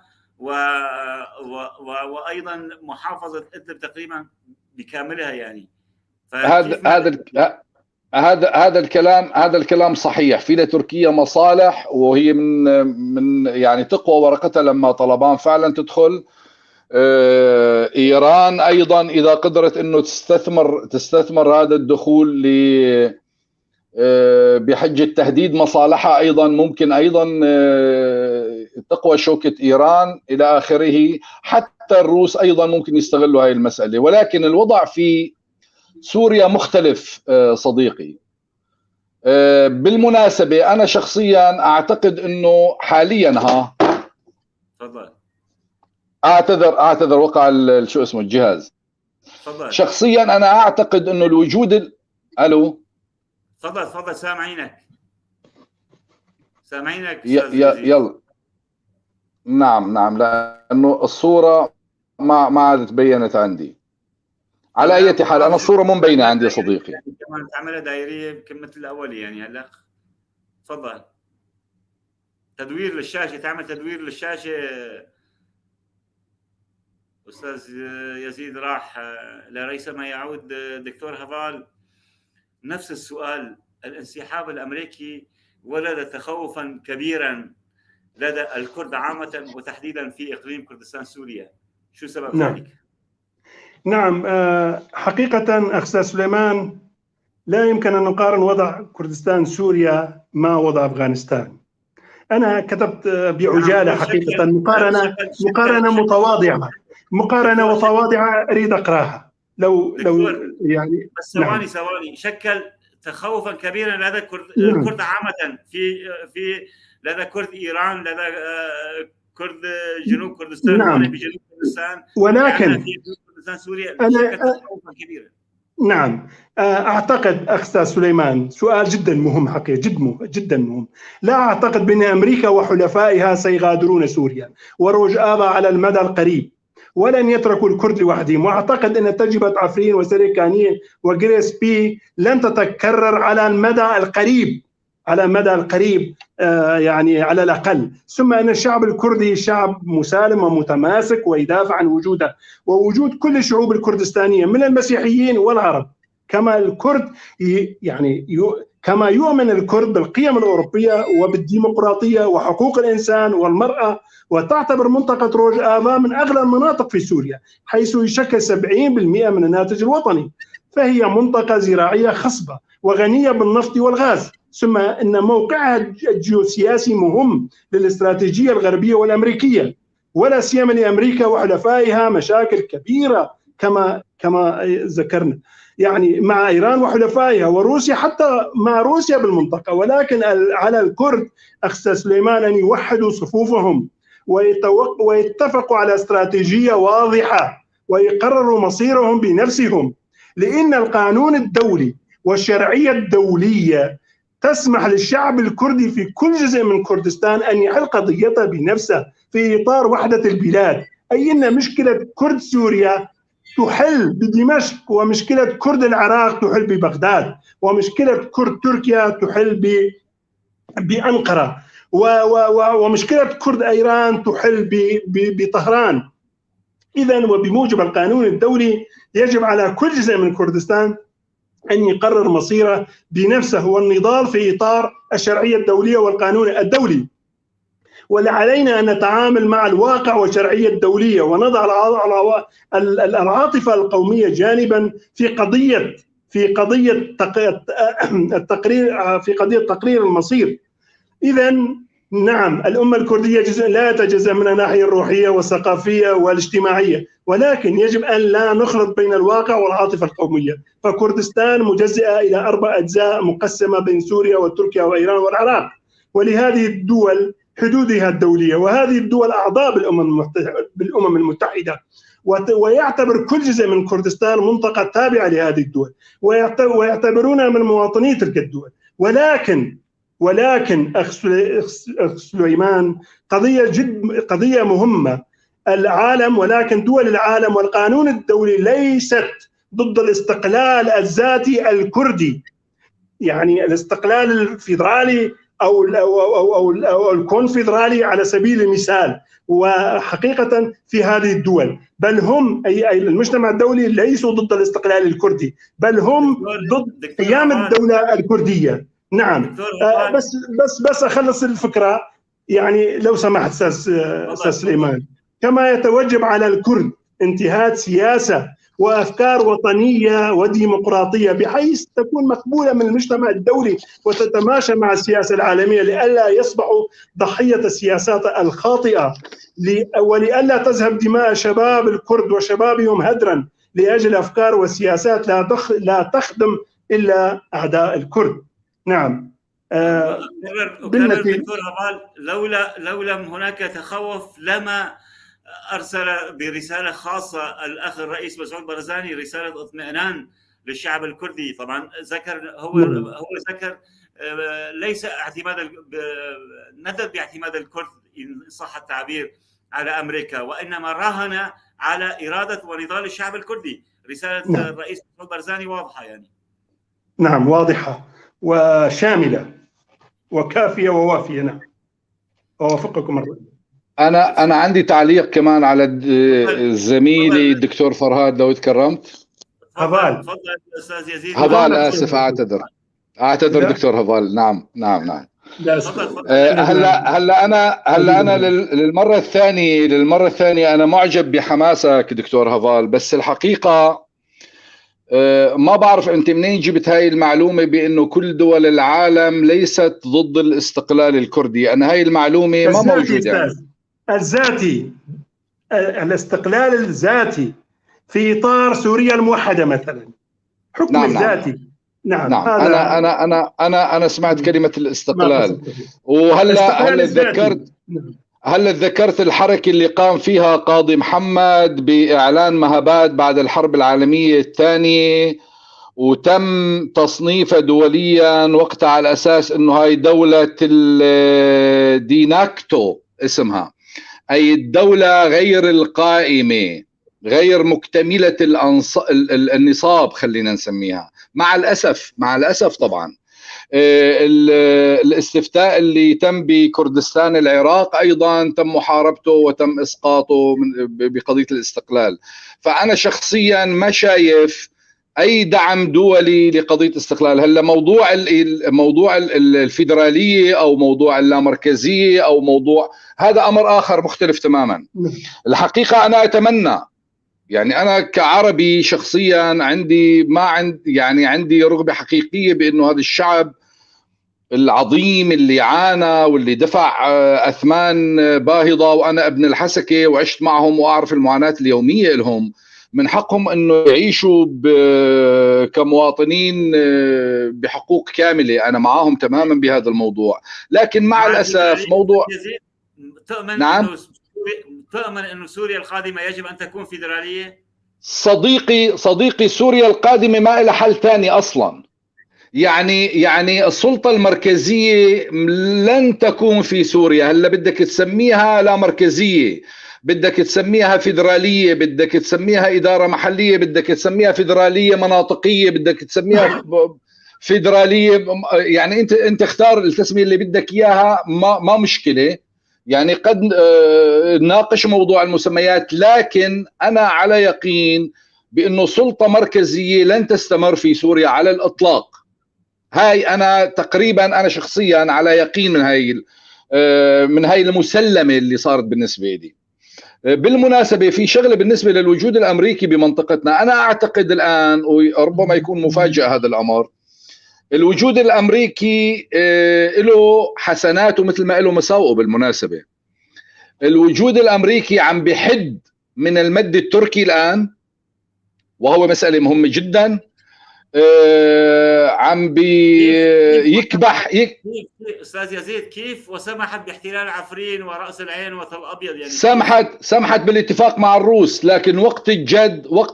وأيضا محافظة إدلب تقريبا بكاملها يعني. هذا الكلام صحيح. في لتركيا مصالح، وهي من يعني تقوى ورقتها لما طالبان فعلا تدخل. إيران أيضا إذا قدرت أنه تستثمر هذا الدخول بحجة تهديد مصالحها، أيضا ممكن أيضا تقوى شوكة إيران إلى آخره. حتى الروس أيضا ممكن يستغلوا هاي المسألة. ولكن الوضع في سوريا مختلف صديقي. بالمناسبة أنا شخصيا أعتقد أنه حاليا تفضل. اعتذر وقع شو اسمه الجهاز. تفضل. شخصيا انا اعتقد انه الوجود الو تفضل سامعينك يلا. نعم لانه الصورة ما عاد تبينت عندي. على اي حال انا الصورة مو مبينة عندي يا صديقي. كمان تعملها دائرية مثل الاول يعني. هلا تفضل. تدوير للشاشة، تعمل تدوير للشاشة. أستاذ يزيد راح لريثما يعود. دكتور هفال، نفس السؤال. الانسحاب الأمريكي ولد تخوفا كبيرا لدى الكرد عامة وتحديدا في إقليم كردستان سوريا. شو سبب ذلك؟ نعم، حقيقة أخ سليمان، لا يمكن أن نقارن وضع كردستان سوريا مع وضع أفغانستان. أنا كتبت بعجالة حقيقة مقارنة متواضعة أريد أقراها لو يعني. بس ثواني شكل تخوفا كبيرا لدى الكرد عامة في لدى كرد إيران، لدى كرد جنوب كردستان. نعم. بجنوب كردستان، ولكن يعني في كردستان سوريا شكل تخوفا كبيرا. نعم، أعتقد أخ سليمان سؤال جدا مهم، حقيقة جدا مهم. لا أعتقد بأن أمريكا وحلفائها سيغادرون سوريا وروجافا على المدى القريب، ولن يتركوا الكرد لوحدهم. وأعتقد أن تجربة عفرين وسريكانية وغريس بي لن تتكرر على المدى القريب، يعني على الأقل. ثم أن الشعب الكردي شعب مسالم ومتماسك ويدافع عن وجوده ووجود كل الشعوب الكردستانية من المسيحيين والعرب. كما الكرد يعني كما يؤمن الكرد بالقيم الأوروبية وبالديمقراطية وحقوق الإنسان والمرأة، وتعتبر منطقة روجافا من أغلى المناطق في سوريا، حيث يشكل 70% من الناتج الوطني، فهي منطقة زراعية خصبة وغنية بالنفط والغاز. ثم أن موقعها الجيوسياسي مهم للاستراتيجية الغربية والأمريكية، ولا سيما لأمريكا وحلفائها مشاكل كبيرة كما ذكرنا، يعني مع إيران وحلفائها وروسيا، حتى مع روسيا بالمنطقة. ولكن على الكرد أخ سليمان أن يوحدوا صفوفهم ويتفقوا على استراتيجية واضحة ويقرروا مصيرهم بنفسهم، لأن القانون الدولي والشرعية الدولية تسمح للشعب الكردي في كل جزء من كردستان أن يحل قضيته بنفسه في إطار وحدة البلاد. أي أن مشكلة كرد سوريا تحل بدمشق، ومشكلة كرد العراق تحل ببغداد، ومشكلة كرد تركيا تحل بأنقرة، ومشكلة كرد إيران تحل بطهران. إذن وبموجب القانون الدولي يجب على كل جزء من كردستان أن يقرر مصيره بنفسه، والنضال في إطار الشرعية الدولية والقانون الدولي. ولعلينا أن نتعامل مع الواقع والشرعية الدولية ونضع العاطفة القومية جانبا في قضية تقرير المصير. إذن نعم، الأمة الكردية جزء لا يتجزأ من الناحية الروحية والثقافية والاجتماعية، ولكن يجب أن لا نخلط بين الواقع والعاطفة القومية. فكردستان مجزئة إلى 4 أجزاء مقسمة بين سوريا وتركيا وإيران والعراق، ولهذه الدول حدودها الدولية، وهذه الدول أعضاء بالأمم المتحدة، ويعتبر كل جزء من كردستان منطقة تابعة لهذه الدول، ويعتبرونها من مواطني تلك الدول. ولكن أخ سليمان، قضية مهمة. العالم، ولكن دول العالم والقانون الدولي ليست ضد الاستقلال الذاتي الكردي، يعني الاستقلال الفيدرالي أو الكونفدرالي على سبيل المثال. وحقيقة في هذه الدول، بل هم أي المجتمع الدولي ليسوا ضد الاستقلال الكردي، بل هم ضد قيام الدولة الكردية. نعم، بس أخلص الفكرة يعني لو سمحت أستاذ سليمان. كما يتوجب على الكرد انتهاج سياسة وأفكار وطنية وديمقراطية بحيث تكون مقبولة من المجتمع الدولي وتتماشى مع السياسة العالمية، لئلا يصبحوا ضحية السياسات الخاطئة، ولئلا تذهب دماء شباب الكرد وشبابهم هدرا لأجل أفكار وسياسات لا تخدم إلا أعداء الكرد. نعم. دكتور هبال، لولا هناك تخوف لما أرسل برسالة خاصة الأخ الرئيس مسعود برزاني رسالة اطمئنان للشعب الكردي. طبعا هو ذكر ليس ندد باعتماد الكرد إن صح التعبير على أمريكا، وإنما راهن على إرادة ونضال الشعب الكردي. رسالة الرئيس مسعود برزاني واضحة يعني. نعم، واضحة وشاملة وكافية ووافية. نعم، أوافقكم الرئيس. أنا عندي تعليق كمان على زميلي الدكتور فرهاد لو تكرمت. هبال، تفضل أستاذ يزيد. هبال، آسف، أعتذر دكتور هبال. نعم. هلا انا للمره الثانيه انا معجب بحماسك دكتور هافال، بس الحقيقه ما بعرف انت منين جبت هاي المعلومه بانه كل دول العالم ليست ضد الاستقلال الكردي. انا هاي المعلومه ما موجوده يعني. الذاتي، الاستقلال الذاتي في اطار سوريا الموحده مثلا، حكم نعم الذاتي. نعم. انا سمعت كلمه الاستقلال، هلا تذكرت الحركه اللي قام فيها قاضي محمد باعلان مهابات بعد الحرب العالميه الثانيه، وتم تصنيفها دوليا وقتها على اساس انه هاي دوله الديناكتو اسمها، اي الدوله غير القائمه، غير مكتمله النصاب خلينا نسميها. مع الاسف طبعا الاستفتاء اللي تم بكردستان العراق ايضا تم محاربته وتم اسقاطه بقضيه الاستقلال. فانا شخصيا ما شايف اي دعم دولي لقضيه استقلال. هلا موضوع الفيدراليه او موضوع اللامركزيه او موضوع هذا امر اخر مختلف تماما. الحقيقه انا اتمنى، يعني انا كعربي شخصيا عندي رغبه حقيقيه بانه هذا الشعب العظيم اللي عانى واللي دفع اثمان باهظه، وانا ابن الحسكه وعشت معهم واعرف المعاناه اليوميه لهم، من حقهم انه يعيشوا كمواطنين بحقوق كامله. انا معاهم تماما بهذا الموضوع، لكن مع الاسف موضوع تؤمن انه سوريا القادمه يجب ان تكون فيدراليه؟ صديقي سوريا القادمه ما لها حل ثاني اصلا. يعني السلطه المركزيه لن تكون في سوريا. هلا بدك تسميها لا مركزيه، بدك تسميها فيدراليه، بدك تسميها اداره محليه، بدك تسميها فيدراليه مناطقيه، بدك تسميها فيدراليه، يعني انت اختار التسميه اللي بدك اياها، ما مشكله. يعني قد ناقش موضوع المسميات، لكن أنا على يقين بأنه سلطة مركزية لن تستمر في سوريا على الإطلاق. هاي أنا تقريبا أنا شخصيا على يقين من هاي المسلمة اللي صارت بالنسبة لي. بالمناسبة في شغلة بالنسبة للوجود الأمريكي بمنطقتنا، أنا أعتقد الآن وربما يكون مفاجأة هذا الأمر، الوجود الامريكي له حسناته مثل ما له مساوئه. بالمناسبه الوجود الامريكي عم بحد من المد التركي الان، وهو مساله مهمه جدا. عم بيكبح استاذ يزيد، كيف وسمحت باحتلال عفرين وراس العين وتل ابيض؟ يعني سمحت بالاتفاق مع الروس، لكن وقت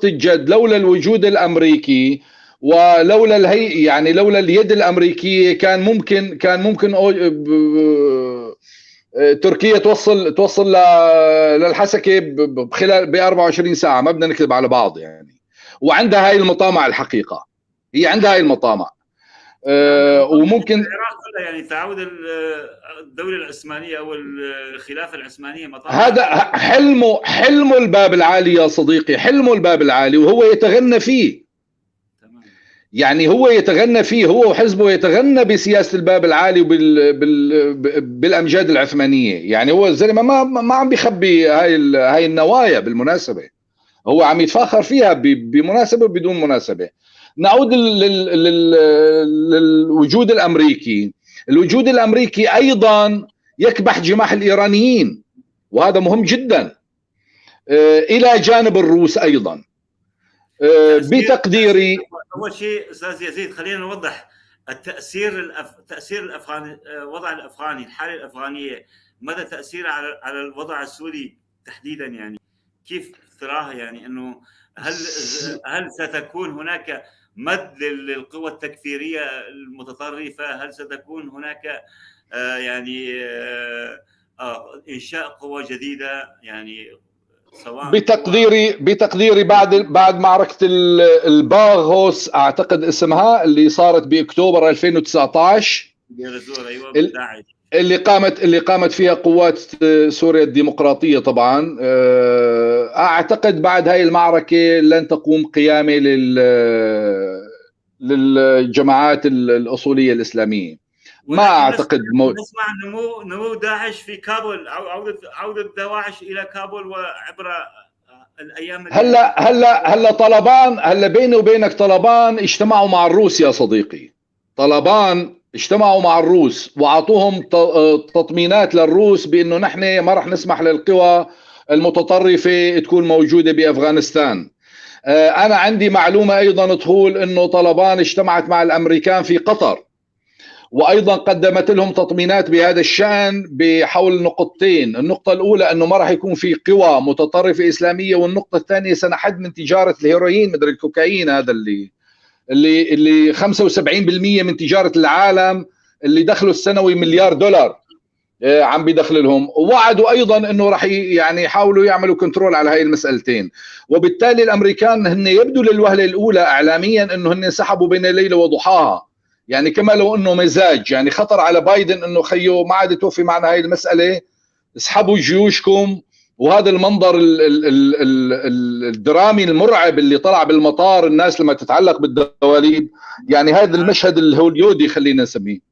الجد لولا الوجود الامريكي ولولا لولا اليد الامريكيه كان ممكن تركيا توصل للحسكه بخلال 24 ساعه. ما بدنا نكذب على بعض يعني. وعندها هاي المطامع، الحقيقه هي عندها هاي المطامع. وممكن العراق كلها يعني تعود الدوله العثمانيه او الخلافه العثمانيه مطامع. هذا حلمه الباب العالي يا صديقي، حلمه الباب العالي، وهو يتغنى فيه. يعني هو يتغنى فيه، هو وحزبه يتغنى بسياسة الباب العالي بالأمجاد العثمانية. يعني هو الزلمة ما عم بيخبي هاي النوايا. بالمناسبة هو عم يتفاخر فيها بمناسبة وبدون مناسبة. نعود للوجود الأمريكي. الوجود الأمريكي أيضا يكبح جماح الإيرانيين، وهذا مهم جدا، إلى جانب الروس أيضا. بتقديري اول شيء استاذ يزيد خلينا نوضح تاثير الافغاني، وضع الافغاني، الحاله الافغانيه، مدى تاثيرها على الوضع السوري تحديدا. يعني كيف تراها؟ يعني انه هل ستكون هناك مد للقوى التكفيريه المتطرفه؟ هل ستكون هناك انشاء قوى جديده؟ يعني بتقديري بعد معركة الباغوس اعتقد اسمها، اللي صارت باكتوبر 2019، اللي قامت فيها قوات سوريا الديمقراطية طبعا. اعتقد بعد هاي المعركة لن تقوم قيامة للجماعات الأصولية الإسلامية. ما اعتقد نسمع نمو داعش في كابول، او عوده دواعش الى كابول وعبر الايام هلا طلبان، هلا بيني وبينك طلبان اجتمعوا مع الروس يا صديقي. طلبان اجتمعوا مع الروس واعطوهم تطمينات للروس بانه نحن ما راح نسمح للقوى المتطرفه تكون موجوده بافغانستان. انا عندي معلومه ايضا تقول انه طلبان اجتمعت مع الامريكان في قطر، وايضا قدمت لهم تطمينات بهذا الشان بحول نقطتين. النقطه الاولى انه ما راح يكون في قوى متطرفه اسلاميه، والنقطه الثانيه سنحد من تجاره الهيروين، مدري الكوكايين، هذا اللي 75% من تجاره العالم اللي دخله السنوي مليار دولار عم بيدخل لهم. ووعدوا ايضا انه راح يعني يحاولوا يعملوا كنترول على هاي المسالتين. وبالتالي الامريكان هن يبدو للوهله الاولى اعلاميا انه هن سحبوا بين ليله وضحاها، يعني كما لو انه مزاج، يعني خطر على بايدن انه خيو ما عاد توفي معنا هاي المساله، اسحبوا جيوشكم. وهذا المنظر الدرامي المرعب اللي طلع بالمطار، الناس لما تتعلق بالدواليب، يعني هذا المشهد الهوليودي خلينا نسميه.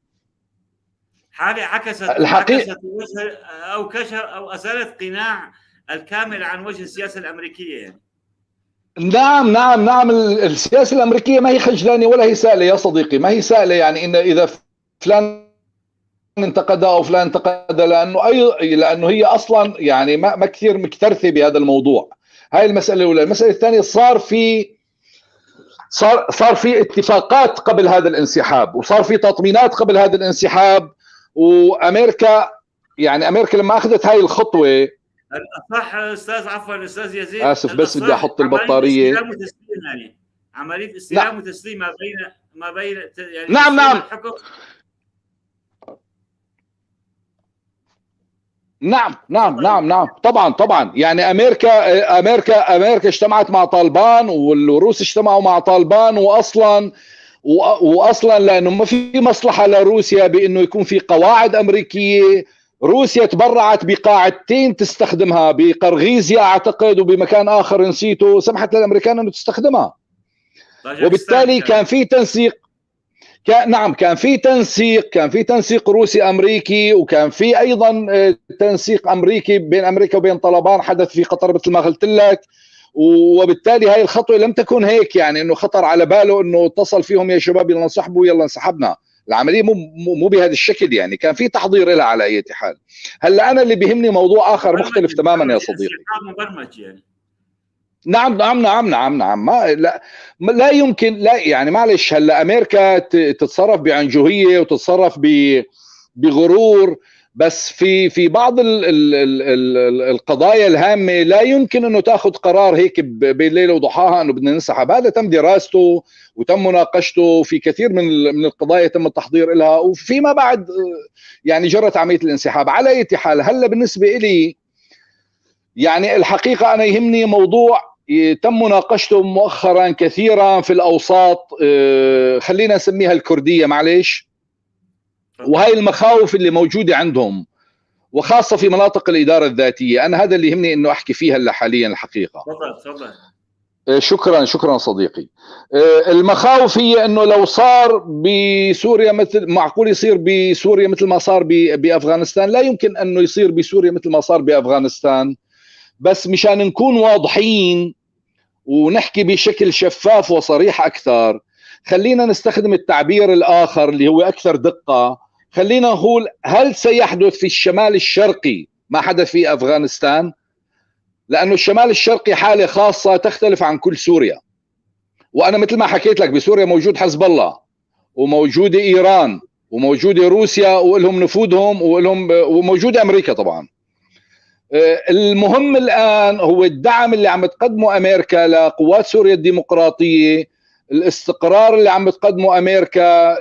حاجه عكست وجه او كشر او ازالت قناع الكامل عن وجه السياسه الامريكيه يعني. نعم السياسه الامريكيه ما هي خجلانه ولا هي سائله يا صديقي، ما هي سائله. يعني ان اذا فلان انتقدها او فلان انتقدها، لانه هي اصلا يعني ما كثير مكترثه بهذا الموضوع. هاي المساله الاولى. المساله الثانيه، صار في اتفاقات قبل هذا الانسحاب، وصار في تطمينات قبل هذا الانسحاب. وامريكا لما اخذت هاي الخطوه، صح استاذ يزيد، اسف بس بدي احط البطاريه. عمليه استلام وتسليم ما بين يعني نعم الحكم. نعم طبعا يعني امريكا اجتمعت مع طالبان، والروس اجتمعوا مع طالبان، واصلا لانه ما في مصلحه لروسيا بانه يكون في قواعد امريكيه. روسيا تبرعت بقاعدتين تستخدمها بقرغيزيا اعتقد، وبمكان اخر نسيته، سمحت للامريكان انه تستخدمها. وبالتالي كان في تنسيق، كان في تنسيق روسي امريكي، وكان في ايضا تنسيق امريكي بين امريكا وبين طلبان حدث في قطر مثل ما قلت لك. وبالتالي هاي الخطوه لم تكن هيك، يعني انه خطر على باله انه اتصل فيهم يا شباب يلا انسحبوا يلا انسحبنا. العمليه مو بهذا الشكل، يعني كان في تحضير لها على اي حال. هلا انا اللي بيهمني موضوع اخر مختلف تماما يا صديقي. مبرمج يعني. نعم لا يمكن، لا يعني معلش. هلا امريكا تتصرف بعنجهيه وتتصرف بغرور، بس في بعض القضايا الهامه لا يمكن انه تاخذ قرار هيك بين ليله وضحاها انه بدنا ننسحب. هذا تم دراسته وتم مناقشته في كثير من القضايا، تم التحضير لها، وفيما بعد يعني جرت عمليه الانسحاب. على اي حال، هلا بالنسبه لي يعني الحقيقه انا يهمني موضوع تم مناقشته مؤخرا كثيرا في الاوساط، خلينا نسميها الكرديه معلش، وهي المخاوف اللي موجوده عندهم، وخاصه في مناطق الاداره الذاتيه. انا هذا اللي يهمني انه احكي فيها هلا حاليا الحقيقه. تفضل. شكرا صديقي. المخاوف هي انه لو صار بسوريا معقول يصير بسوريا مثل ما صار بافغانستان. لا يمكن انه يصير بسوريا مثل ما صار بافغانستان، بس مشان نكون واضحين ونحكي بشكل شفاف وصريح اكثر، خلينا نستخدم التعبير الاخر اللي هو اكثر دقه. خلينا نقول هل سيحدث في الشمال الشرقي ما حدث في افغانستان؟ لانه الشمال الشرقي حاله خاصه تختلف عن كل سوريا. وانا مثل ما حكيت لك بسوريا موجود حزب الله، وموجوده ايران، وموجوده روسيا ولهم نفوذهم، وموجوده امريكا طبعا. المهم الآن هو الدعم اللي عم تقدمه أمريكا لقوات سوريا الديمقراطية، الاستقرار اللي عم تقدمه أمريكا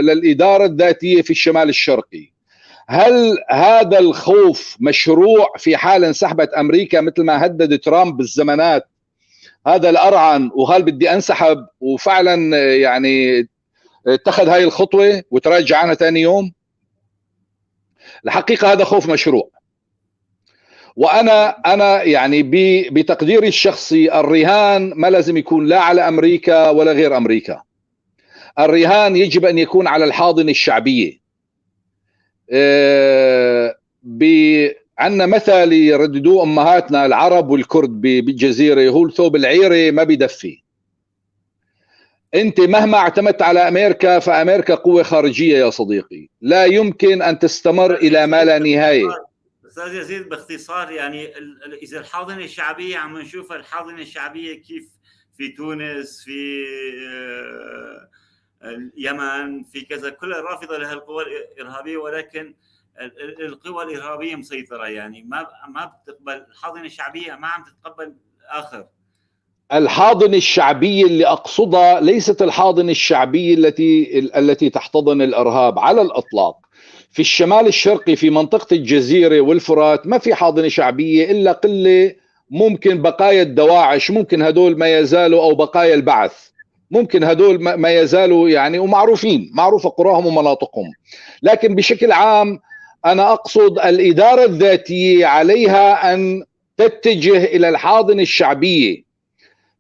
للإدارة الذاتية في الشمال الشرقي. هل هذا الخوف مشروع في حال انسحبت أمريكا مثل ما هدد ترامب بالزمانات؟ هذا الأرعن وقال بدي أنسحب، وفعلا يعني اتخذ هاي الخطوة وتراجع عنها ثاني يوم. الحقيقة هذا خوف مشروع. وانا يعني بتقديري الشخصي الرهان ما لازم يكون لا على امريكا ولا غير امريكا. الرهان يجب أن يكون على الحاضنة الشعبية. عندنا مثل يرددوه أمهاتنا العرب والكرد بالجزيرة، هو ثوب العيرة ما بيدفي. أنت مهما اعتمدت على أمريكا فأمريكا قوة خارجية يا صديقي، لا يمكن أن تستمر إلى ما لا نهاية. أستاذ يزيد باختصار، يعني إذا الحاضنة الشعبية عم نشوف الحاضنة الشعبية كيف في تونس، في اليمن، في كذا، كلها رافضة لها القوى الإرهابية، ولكن القوى الإرهابية مسيطرة، يعني ما بتقبل الحاضنة الشعبية، ما عم تتقبل الآخر. الحاضنة الشعبية اللي أقصدها ليست الحاضنة الشعبية التي تحتضن الإرهاب على الإطلاق. في الشمال الشرقي في منطقة الجزيرة والفرات ما في حاضنة شعبية إلا قلة، ممكن بقايا الدواعش، ممكن هدول ما يزالوا، أو بقايا البعث، ممكن هدول ما يزالوا يعني، ومعروفين، معروفة قراهم ومناطقهم. لكن بشكل عام أنا أقصد الإدارة الذاتية عليها أن تتجه إلى الحاضنة الشعبية.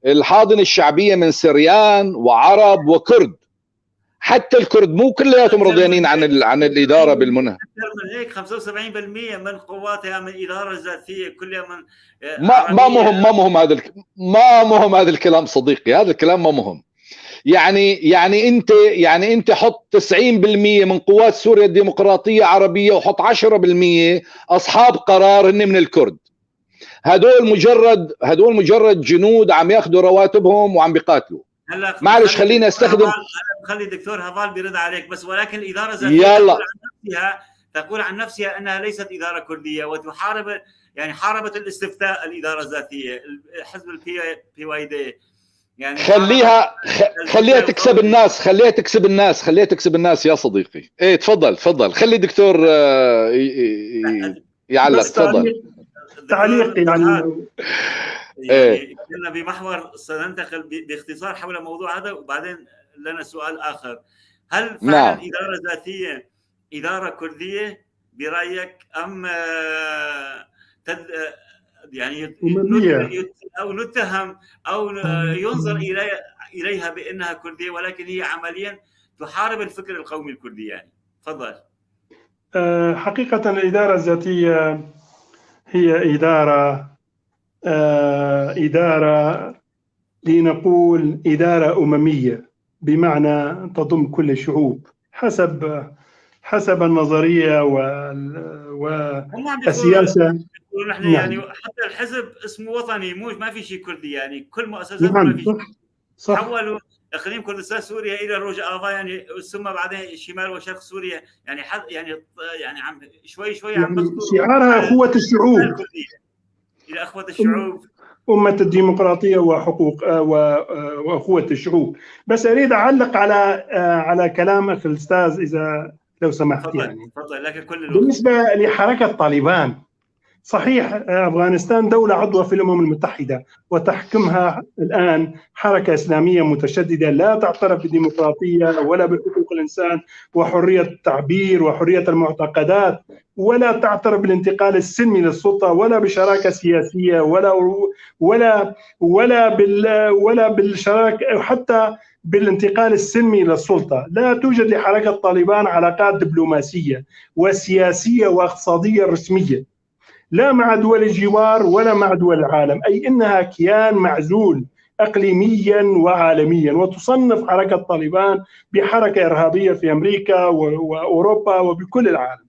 الحاضنة الشعبية من سريان وعرب وكرد، حتى الكرد مو كلياتهم رضيانين عن الإدارة بالمنهج. أكثر من هيك 75% من قواتها من إدارة ذاتية، كلها من ما مهم هذا الكلام صديقي، هذا الكلام ما مهم. يعني انت حط 90% من قوات سوريا الديمقراطية عربية، وحط 10% أصحاب قرار هن من الكرد. هدول مجرد جنود عم ياخذوا رواتبهم وعم بيقاتلوا. معلش خليني استخدم، خلي الدكتور هافال بيرد عليك بس، ولكن الإدارة الذاتية تقول عن نفسها أنها ليست إدارة كردية، وتحارب، يعني حاربت الاستفتاء الإدارة الذاتية، حزب البي واي دي، يعني خليها تكسب الناس يا صديقي. ايه تفضل خلي الدكتور يعلق. تفضل. تعليق يعني كنا بمحور، سننتقل باختصار حول الموضوع هذا، وبعدين لنا سؤال آخر. هل فعلا إدارة ذاتية إدارة كردية برأيك، أم يعني أو نتهم أو ينظر إليها بأنها كردية، ولكن هي عمليا تحارب الفكر القومي الكردي؟ يعني تفضل. حقيقة الإدارة الذاتية هي إدارة لنقول إدارة أممية، بمعنى تضم كل الشعوب حسب النظرية والسياسة. نحن يعني حتى الحزب اسمه وطني، ما في شيء كردي، يعني كل مؤسسات ما في شيء. صح. حولوا اقليم كردستان سوريا الى روجافا، يعني ثم بعدين شمال وشرق سوريا، يعني عم شوي عم بخطوا شعارها اخوة الشعوب، الى اخوة الشعوب، أمة الديمقراطية وحقوق وأخوة الشعوب. بس أريد أعلق على كلام أخي الأستاذ إذا لو سمحت. يعني تفضل. لكن بالنسبة لحركة طالبان، صحيح أفغانستان دولة عضوة في الأمم المتحدة وتحكمها الآن حركة إسلامية متشددة لا تعترف بالديمقراطية ولا بحقوق الإنسان وحرية التعبير وحرية المعتقدات، ولا تعترف بالانتقال السلمي للسلطة، ولا بشراكة سياسية، ولا بالشراكة حتى بالانتقال السلمي للسلطة. لا توجد لحركة طالبان علاقات دبلوماسية وسياسية واقتصادية رسمية، لا مع دول الجوار ولا مع دول العالم، أي إنها كيان معزول إقليميا وعالميا. وتصنف حركة طالبان بحركة إرهابية في أمريكا وأوروبا وبكل العالم.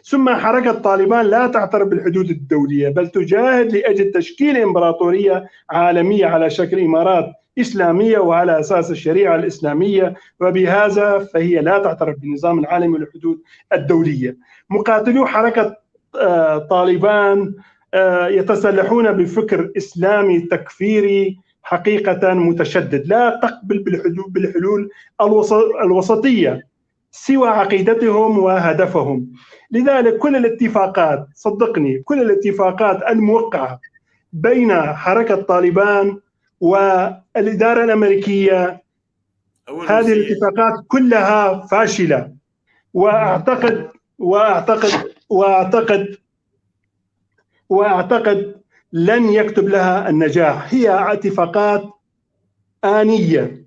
ثم حركة طالبان لا تعترف بالحدود الدولية، بل تجاهد لأجل تشكيل إمبراطورية عالمية على شكل إمارات إسلامية وعلى أساس الشريعة الإسلامية، وبهذا فهي لا تعترف بالنظام العالمي والحدود الدولية. مقاتلو حركة طالبان يتسلحون بفكر إسلامي تكفيري حقيقة متشدد، لا تقبل بالحلول الوسطية سوى عقيدتهم وهدفهم. لذلك كل الاتفاقات، صدقني كل الاتفاقات الموقعة بين حركة طالبان والإدارة الأمريكية، هذه الاتفاقات كلها فاشلة، وأعتقد لن يكتب لها النجاح. هي اتفاقات آنية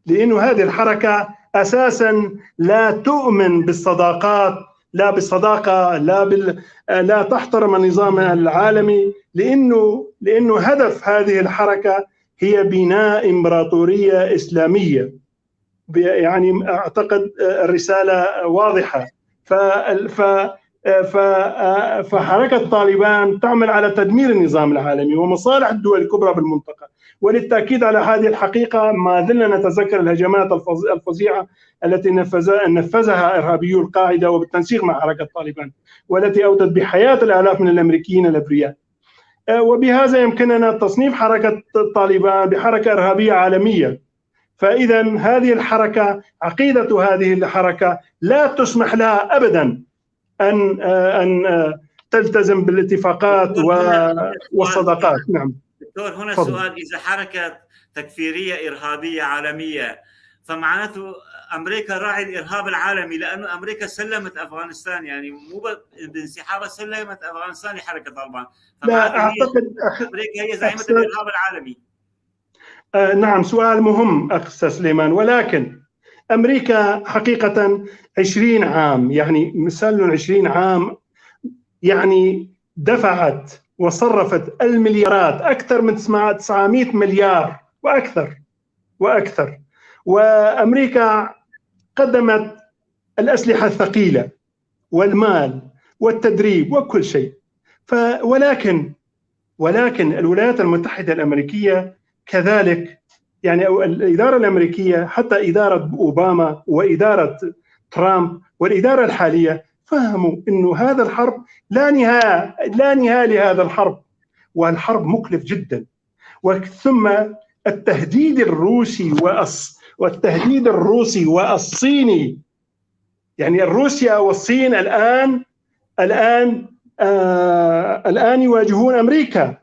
لأنه هذه الحركة أساسا لا تؤمن بالصداقات، لا بالصداقة، لا تحترم النظام العالمي، لأنه هدف هذه الحركة هي بناء إمبراطورية إسلامية. يعني أعتقد الرسالة واضحة. فحركة طالبان تعمل على تدمير النظام العالمي ومصالح الدول الكبرى بالمنطقة. وللتأكيد على هذه الحقيقة ما زلنا نتذكر الهجمات الفظيعة التي نفذها إرهابيو القاعدة وبالتنسيق مع حركة طالبان، والتي أودت بحياة الآلاف من الأمريكيين الأبرياء. وبهذا يمكننا تصنيف حركة طالبان بحركة إرهابية عالمية. فإذا هذه الحركة، عقيدة هذه الحركة لا تسمح لها أبدا أن تلتزم بالاتفاقات والصداقات. نعم دكتور، هنا فضل. سؤال: إذا حركة تكفيرية إرهابية عالمية فمعناته أمريكا راعي الإرهاب العالمي، لأنه أمريكا سلمت أفغانستان، يعني مو بانسحابها سلمت أفغانستان لحركة طالبان، لا أعتقد أمريكا هي زعيمة الإرهاب العالمي. نعم، سؤال مهم أخ سليمان، ولكن أمريكا حقيقة 20 عام، يعني مثل 20 عام، يعني دفعت وصرفت المليارات، أكثر من 900 مليار وأكثر. وأمريكا قدمت الأسلحة الثقيلة والمال والتدريب وكل شيء. ولكن الولايات المتحدة الأمريكية كذلك، يعني الإدارة الأمريكية حتى إدارة أوباما وإدارة ترامب والإدارة الحالية فهموا إنه هذا الحرب لا نهاية لهذا الحرب، والحرب مكلف جدا. ثم التهديد الروسي والصيني، يعني روسيا والصين الآن يواجهون أمريكا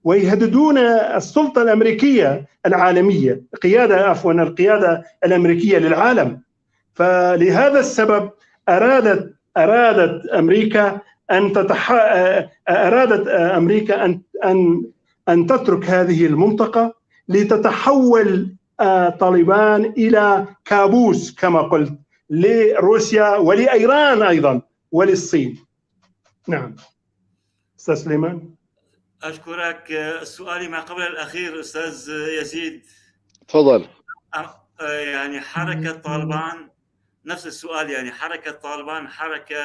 ويهددون السلطة الأمريكية العالمية، القيادة الأمريكية للعالم. فلهذا السبب أرادت أمريكا أن تترك هذه المنطقة لتتحول طالبان إلى كابوس كما قلت لروسيا ولإيران أيضا وللصين. نعم أستاذ سليمان. أشكرك. سؤالي ما قبل الأخير أستاذ يزيد. تفضل. يعني حركة طالبان نفس السؤال، يعني حركة طالبان حركة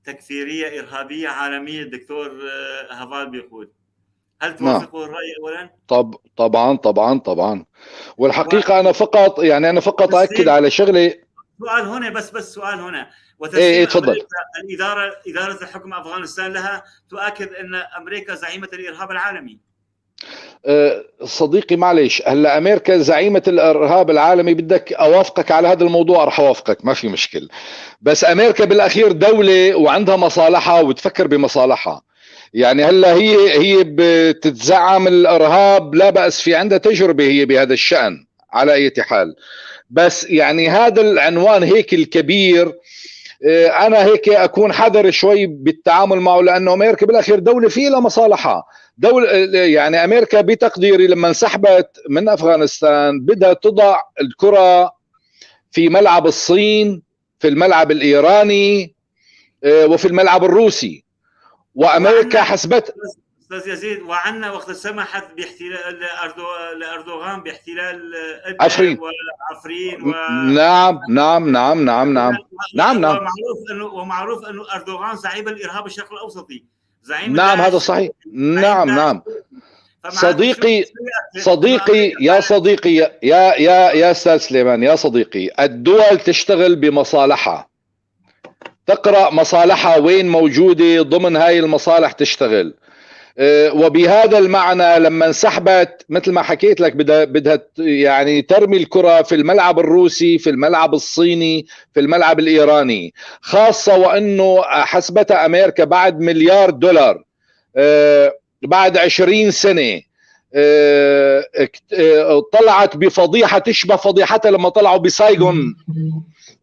تكفيرية إرهابية عالمية. الدكتور هفال بيقول، هل توافقوا الرأي أولا؟ طبعا. والحقيقة أنا فقط أؤكد على شغلة. سؤال هنا بس سؤال هنا. تفضل. إدارة الحكم أفغانستان لها تؤكد أن أمريكا زعيمة الإرهاب العالمي. صديقي معلش، هلا أمريكا زعيمة الإرهاب العالمي، بدك أوافقك على هذا الموضوع رح أوافقك، ما في مشكل. بس أمريكا بالأخير دولة وعندها مصالحها وبتفكر بمصالحها. يعني هلا هي بتتزعم الإرهاب، لا بأس، في عندها تجربة هي بهذا الشأن على أي حال. بس يعني هذا العنوان هيك الكبير، أنا هيك أكون حذر شوي بالتعامل معه، لأنه أمريكا بالأخير دولة فيها لها مصالحها. يعني أمريكا بتقديري لما انسحبت من أفغانستان بدها تضع الكرة في ملعب الصين، في الملعب الإيراني، وفي الملعب الروسي، وأمريكا حسبت. أستاذ يزيد، وعنا وقت سمحت باحتلال لأردوغان باحتلال عفرين نعم. ومعروف أنه أردوغان زعيم الإرهاب الشرق الأوسطي، زعيم. نعم هذا صحيح. نعم. صديقي يا أستاذ سليمان، يا صديقي، الدول تشتغل بمصالحها، تقرأ مصالحها وين موجودة، ضمن هاي المصالح تشتغل. وبهذا المعنى لما انسحبت مثل ما حكيت لك بدها يعني ترمي الكرة في الملعب الروسي، في الملعب الصيني، في الملعب الإيراني، خاصة وأنه حسبتها أمريكا بعد $1,000,000,000 بعد 20 سنة طلعت بفضيحة تشبه فضيحتها لما طلعوا بسايغون،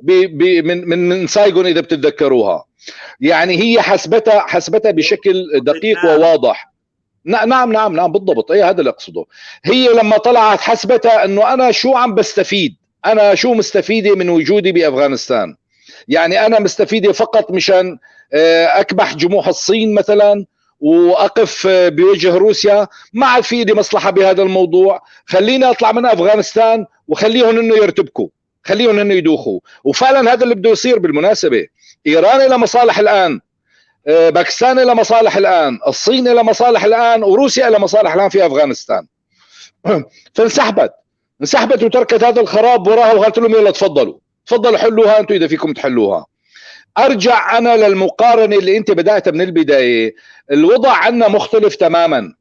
من سايغون إذا بتتذكروها. يعني هي حسبتها بشكل دقيق وواضح. نعم بالضبط، هذا اللي اقصده. هي لما طلعت حسبتها انه انا شو عم بستفيد، أنا شو مستفيدة من وجودي بأفغانستان؟ يعني أنا مستفيدة فقط مشان أكبح جموح الصين مثلا وأقف بوجه روسيا؟ ما عاد في لي مصلحة بهذا الموضوع. خليني أطلع من أفغانستان وخليهم إنه يرتبكوا، خليهم إنه يدوخوا. وفعلا هذا اللي بده يصير بالمناسبة. إيران لها مصالح الآن، باكستان لها مصالح الآن، الصين لها مصالح الآن، وروسيا لها مصالح الآن في أفغانستان. فانسحبت وتركت هذا الخراب وراها وقالت لهم يلا تفضلوا حلوها انتم اذا فيكم تحلوها. ارجع انا للمقارنه اللي انت بداتها من البدايه. الوضع عندنا مختلف تماما،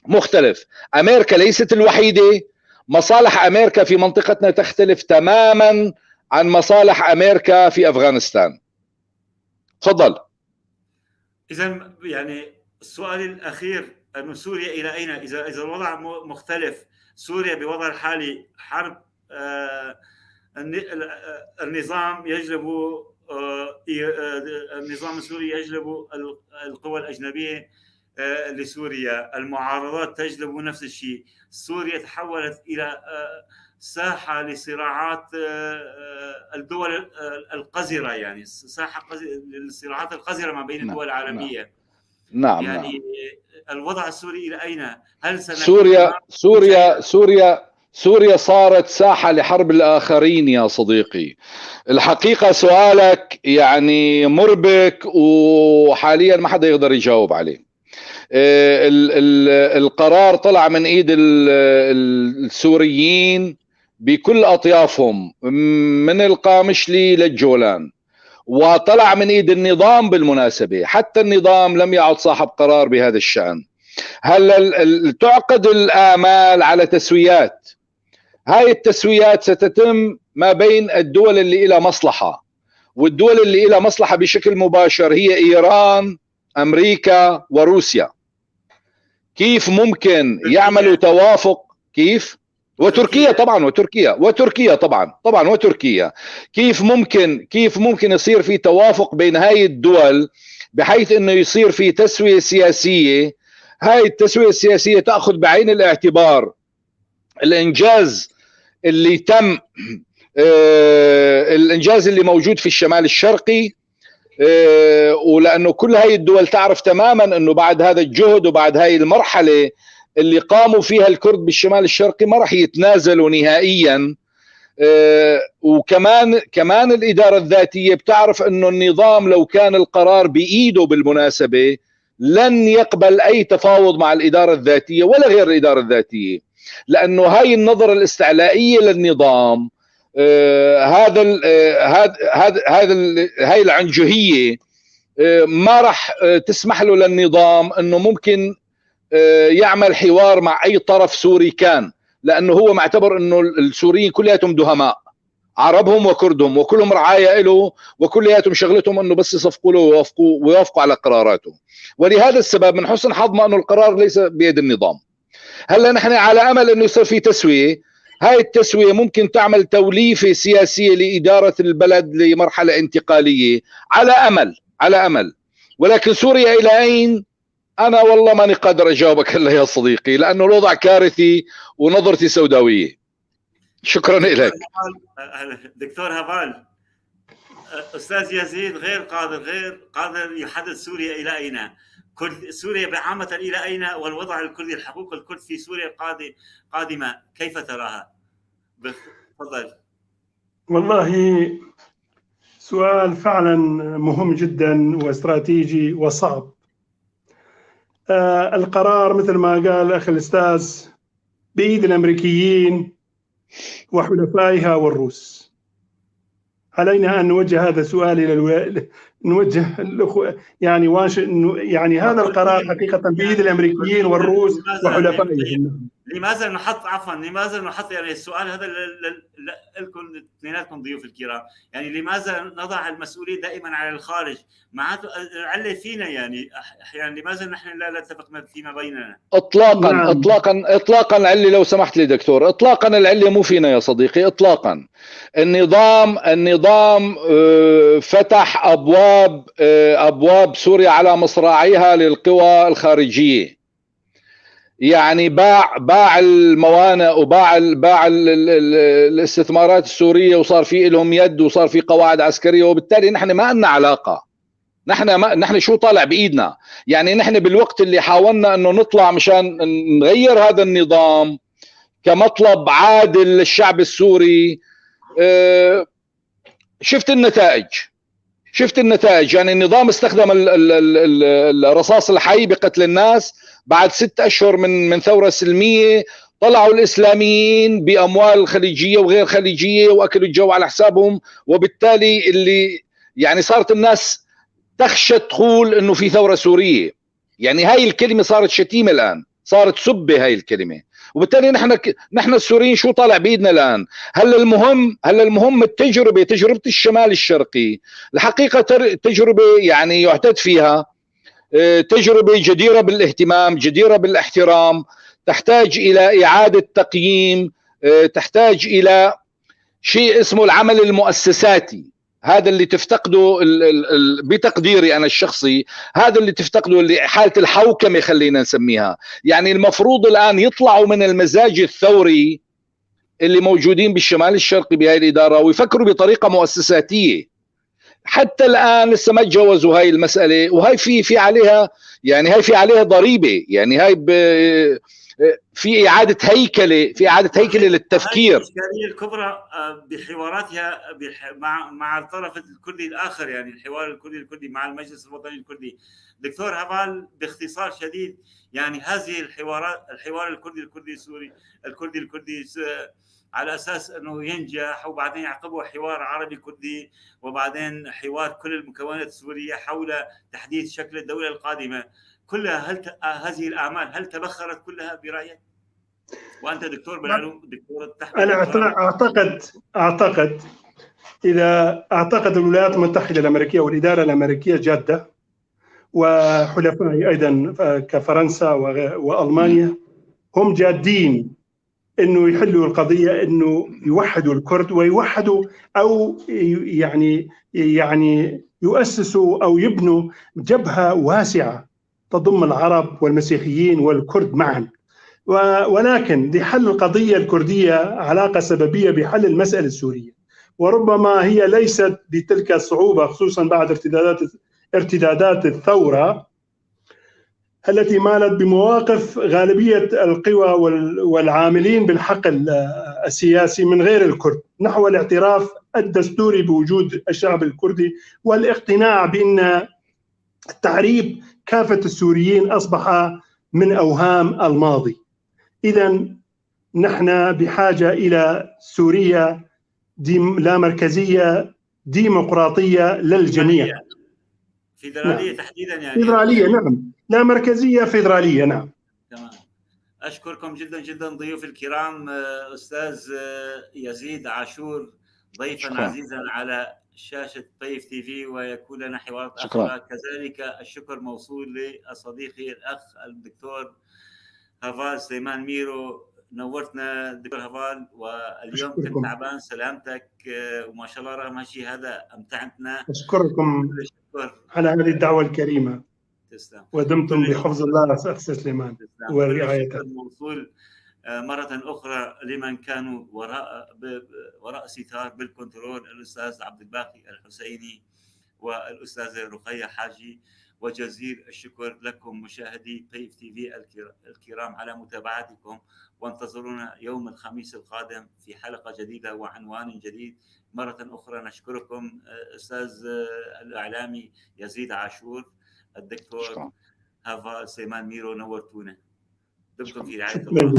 مختلف. امريكا ليست الوحيده. مصالح امريكا في منطقتنا تختلف تماما عن مصالح امريكا في افغانستان. تفضل. اذا يعني السؤال الاخير انه سوريا الى اين؟ اذا الوضع مختلف، سوريا بوضع الحالي حرب، النظام يجلب، النظام السوري يجلب القوى الأجنبية لسوريا، المعارضات تجلب نفس الشيء. سوريا تحولت إلى ساحة لصراعات الدول القذرة، يعني ساحة للصراعات القذرة ما بين الدول العالمية. نعم. يعني الوضع السوري إلى أين؟ هل سوريا صارت ساحة لحرب الآخرين يا صديقي. الحقيقة سؤالك يعني مربك وحاليا ما حدا يقدر يجاوب عليه. القرار طلع من ايد السوريين بكل أطيافهم من القامشلي للجولان، وطلع من ايد النظام بالمناسبة. حتى النظام لم يعد صاحب قرار بهذا الشأن. هل تعقد الآمال على تسويات؟ هاي التسويات ستتم ما بين الدول اللي إلى مصلحة، والدول اللي إلى مصلحة بشكل مباشر هي إيران، أمريكا وروسيا. كيف ممكن يعملوا توافق؟ كيف؟ وتركيا طبعا، وتركيا طبعا وتركيا. كيف ممكن يصير في توافق بين هاي الدول بحيث انه يصير في تسوية سياسية؟ هاي التسوية السياسية تأخذ بعين الاعتبار الإنجاز اللي تم، الإنجاز اللي موجود في الشمال الشرقي، ولأنه كل هاي الدول تعرف تماما أنه بعد هذا الجهد وبعد هاي المرحلة اللي قاموا فيها الكرد بالشمال الشرقي ما راح يتنازلوا نهائيا. وكمان الإدارة الذاتية بتعرف أنه النظام لو كان القرار بإيده بالمناسبة لن يقبل أي تفاوض مع الإدارة الذاتية ولا غير الإدارة الذاتية، لأنه هاي النظرة الاستعلائية للنظام، هاي العنجهية ما راح تسمح له للنظام أنه ممكن يعمل حوار مع أي طرف سوري كان، لأنه هو معتبر أنه السوريين كلياتهم دهماء، عربهم وكردهم وكلهم رعايا له، وكلياتهم شغلتهم أنه بس يصفقوا له ويوافقوا على قراراته. ولهذا السبب من حسن حظنا أنه القرار ليس بيد النظام. هلا نحن على أمل أنه يصير في تسوية. هاي التسوية ممكن تعمل توليفة سياسية لإدارة البلد لمرحلة انتقالية، على أمل. ولكن سوريا إلى أين؟ أنا والله ماني قادر أجاوبك هلا يا صديقي، لأنه الوضع كارثي ونظرتي سوداوية. شكرا لك دكتور هبال. أستاذ يزيد غير قادر يحدد سوريا إلى أين، سوريا بعامة إلى أين، والوضع الكردي، الحقوق الكرد في سوريا قادمة كيف تراها؟ تفضل. والله سؤال فعلا مهم جدا واستراتيجي وصعب. القرار مثل ما قال أخي الأستاذ بإيد الأمريكيين وحلفائها والروس. علينا أن نوجه هذا السؤال إلى نوجه يعني هذا القرار حقيقة بإيد الأمريكيين والروس وحلفائهم. لماذا نحط يعني السؤال هذا لكم اثنيناتكم ضيوف الكرام، يعني لماذا نضع المسؤولية دائما على الخارج؟ معناته العلة فينا، يعني احيانا لماذا نحن لا نتفق فيما بيننا؟ اطلاقا العلة، لو سمحت لي دكتور، اطلاقا العلة مو فينا يا صديقي اطلاقا. النظام فتح ابواب سوريا على مصراعيها للقوى الخارجية. يعني باع الموانئ وباع الاستثمارات السوريه، وصار في لهم يد وصار في قواعد عسكريه، وبالتالي نحن ما لنا علاقه. نحن شو طالع بايدنا؟ يعني نحن بالوقت اللي حاولنا انه نطلع مشان نغير هذا النظام كمطلب عادل للشعب السوري، شفت النتائج. يعني النظام استخدم الرصاص الحي بقتل الناس. بعد 6 أشهر من ثورة سلمية طلعوا الإسلاميين بأموال خليجية وغير خليجية وأكلوا الجو على حسابهم، وبالتالي اللي يعني صارت الناس تخشى تقول إنه في ثورة سورية. يعني هاي الكلمة صارت شتيمة الآن، صارت سبة هاي الكلمة. وبالتالي نحن السوريين شو طالع بيدنا الآن؟ هل المهم تجربة الشمال الشرقي الحقيقة تجربة يعني يعتد فيها، تجربة جديرة بالاهتمام، جديرة بالاحترام، تحتاج إلى إعادة تقييم، تحتاج إلى شيء اسمه العمل المؤسساتي. هذا اللي تفتقده بتقديري أنا الشخصي، هذا اللي تفتقده حالة الحوكمة خلينا نسميها. يعني المفروض الآن يطلعوا من المزاج الثوري اللي موجودين بالشمال الشرقي بهاي الإدارة ويفكروا بطريقة مؤسساتية. حتى الآن لسه ما تجاوزوا هاي المسألة، وهي في عليها يعني هاي في عليها ضريبة. يعني هاي في إعادة هيكلة للتفكير. الإشكالية الكبرى بحواراتها مع الطرف الكردي الآخر، يعني الحوار الكردي مع المجلس الوطني الكردي. دكتور هفال باختصار شديد، يعني هذه الحوار الكردي السوري الكردي على أساس أنه ينجح، وبعدين يعقبه حوار عربي كردي، وبعدين حوار كل المكونات السورية حول تحديد شكل الدولة القادمة. كلها هذه الأعمال هل تبخرت كلها برأيك؟ وأنت دكتور بالعلوم، دكتور أنا أعتقد الولايات المتحدة الأمريكية والإدارة الأمريكية جادة، وحلفائي أيضا كفرنسا وألمانيا هم جادين إنه يحلوا القضية، إنه يوحدوا الكرد ويوحدوا أو يعني يؤسسوا أو يبنوا جبهة واسعة تضم العرب والمسيحيين والكرد معا. ولكن لحل القضية الكردية علاقة سببية بحل المسألة السورية، وربما هي ليست بتلك الصعوبة، خصوصا بعد ارتدادات الثورة التي مالت بمواقف غالبية القوى والعاملين بالحقل السياسي من غير الكرد نحو الاعتراف الدستوري بوجود الشعب الكردي، والاقتناع بأن تعريب كافة السوريين أصبح من أوهام الماضي. إذن نحن بحاجة إلى سوريا لا مركزية ديمقراطية للجميع، فيدرالية نعم. تحديدا، يعني فيدرالية، نعم، لا مركزية، فيدرالية، نعم. تمام. أشكركم جدا جدا ضيوف الكرام، أستاذ يزيد عاشور ضيفا شكرا. عزيزا على شاشة طيف تي في، ويكون لنا حوارات أخرى. كذلك الشكر موصول لصديقي الأخ الدكتور هفال سليمان ميرو. نورتنا دكتور هفال، واليوم كنت تعبان، سلامتك، وما شاء الله رغم هالشيء هذا أمتعتنا. أشكركم على هذه الدعوة الكريمة. تسلم. ودمتم بحفظ الله أخ سليمان ورعايته. الموصول مرة أخرى لمن كانوا وراء ستار بالكنترول، الأستاذ عبد الباقي الحسيني والأستاذة رقية حاجي. وجزيل الشكر لكم مشاهدي طيف تي في الكرام على متابعتكم، وانتظرونا يوم الخميس القادم في حلقة جديدة وعنوان جديد. مرة أخرى نشكركم أستاذ الإعلامي يزيد عاشور، الدكتور هفال سليمان ميرو، نورتونا. دمتم في رعاية الله.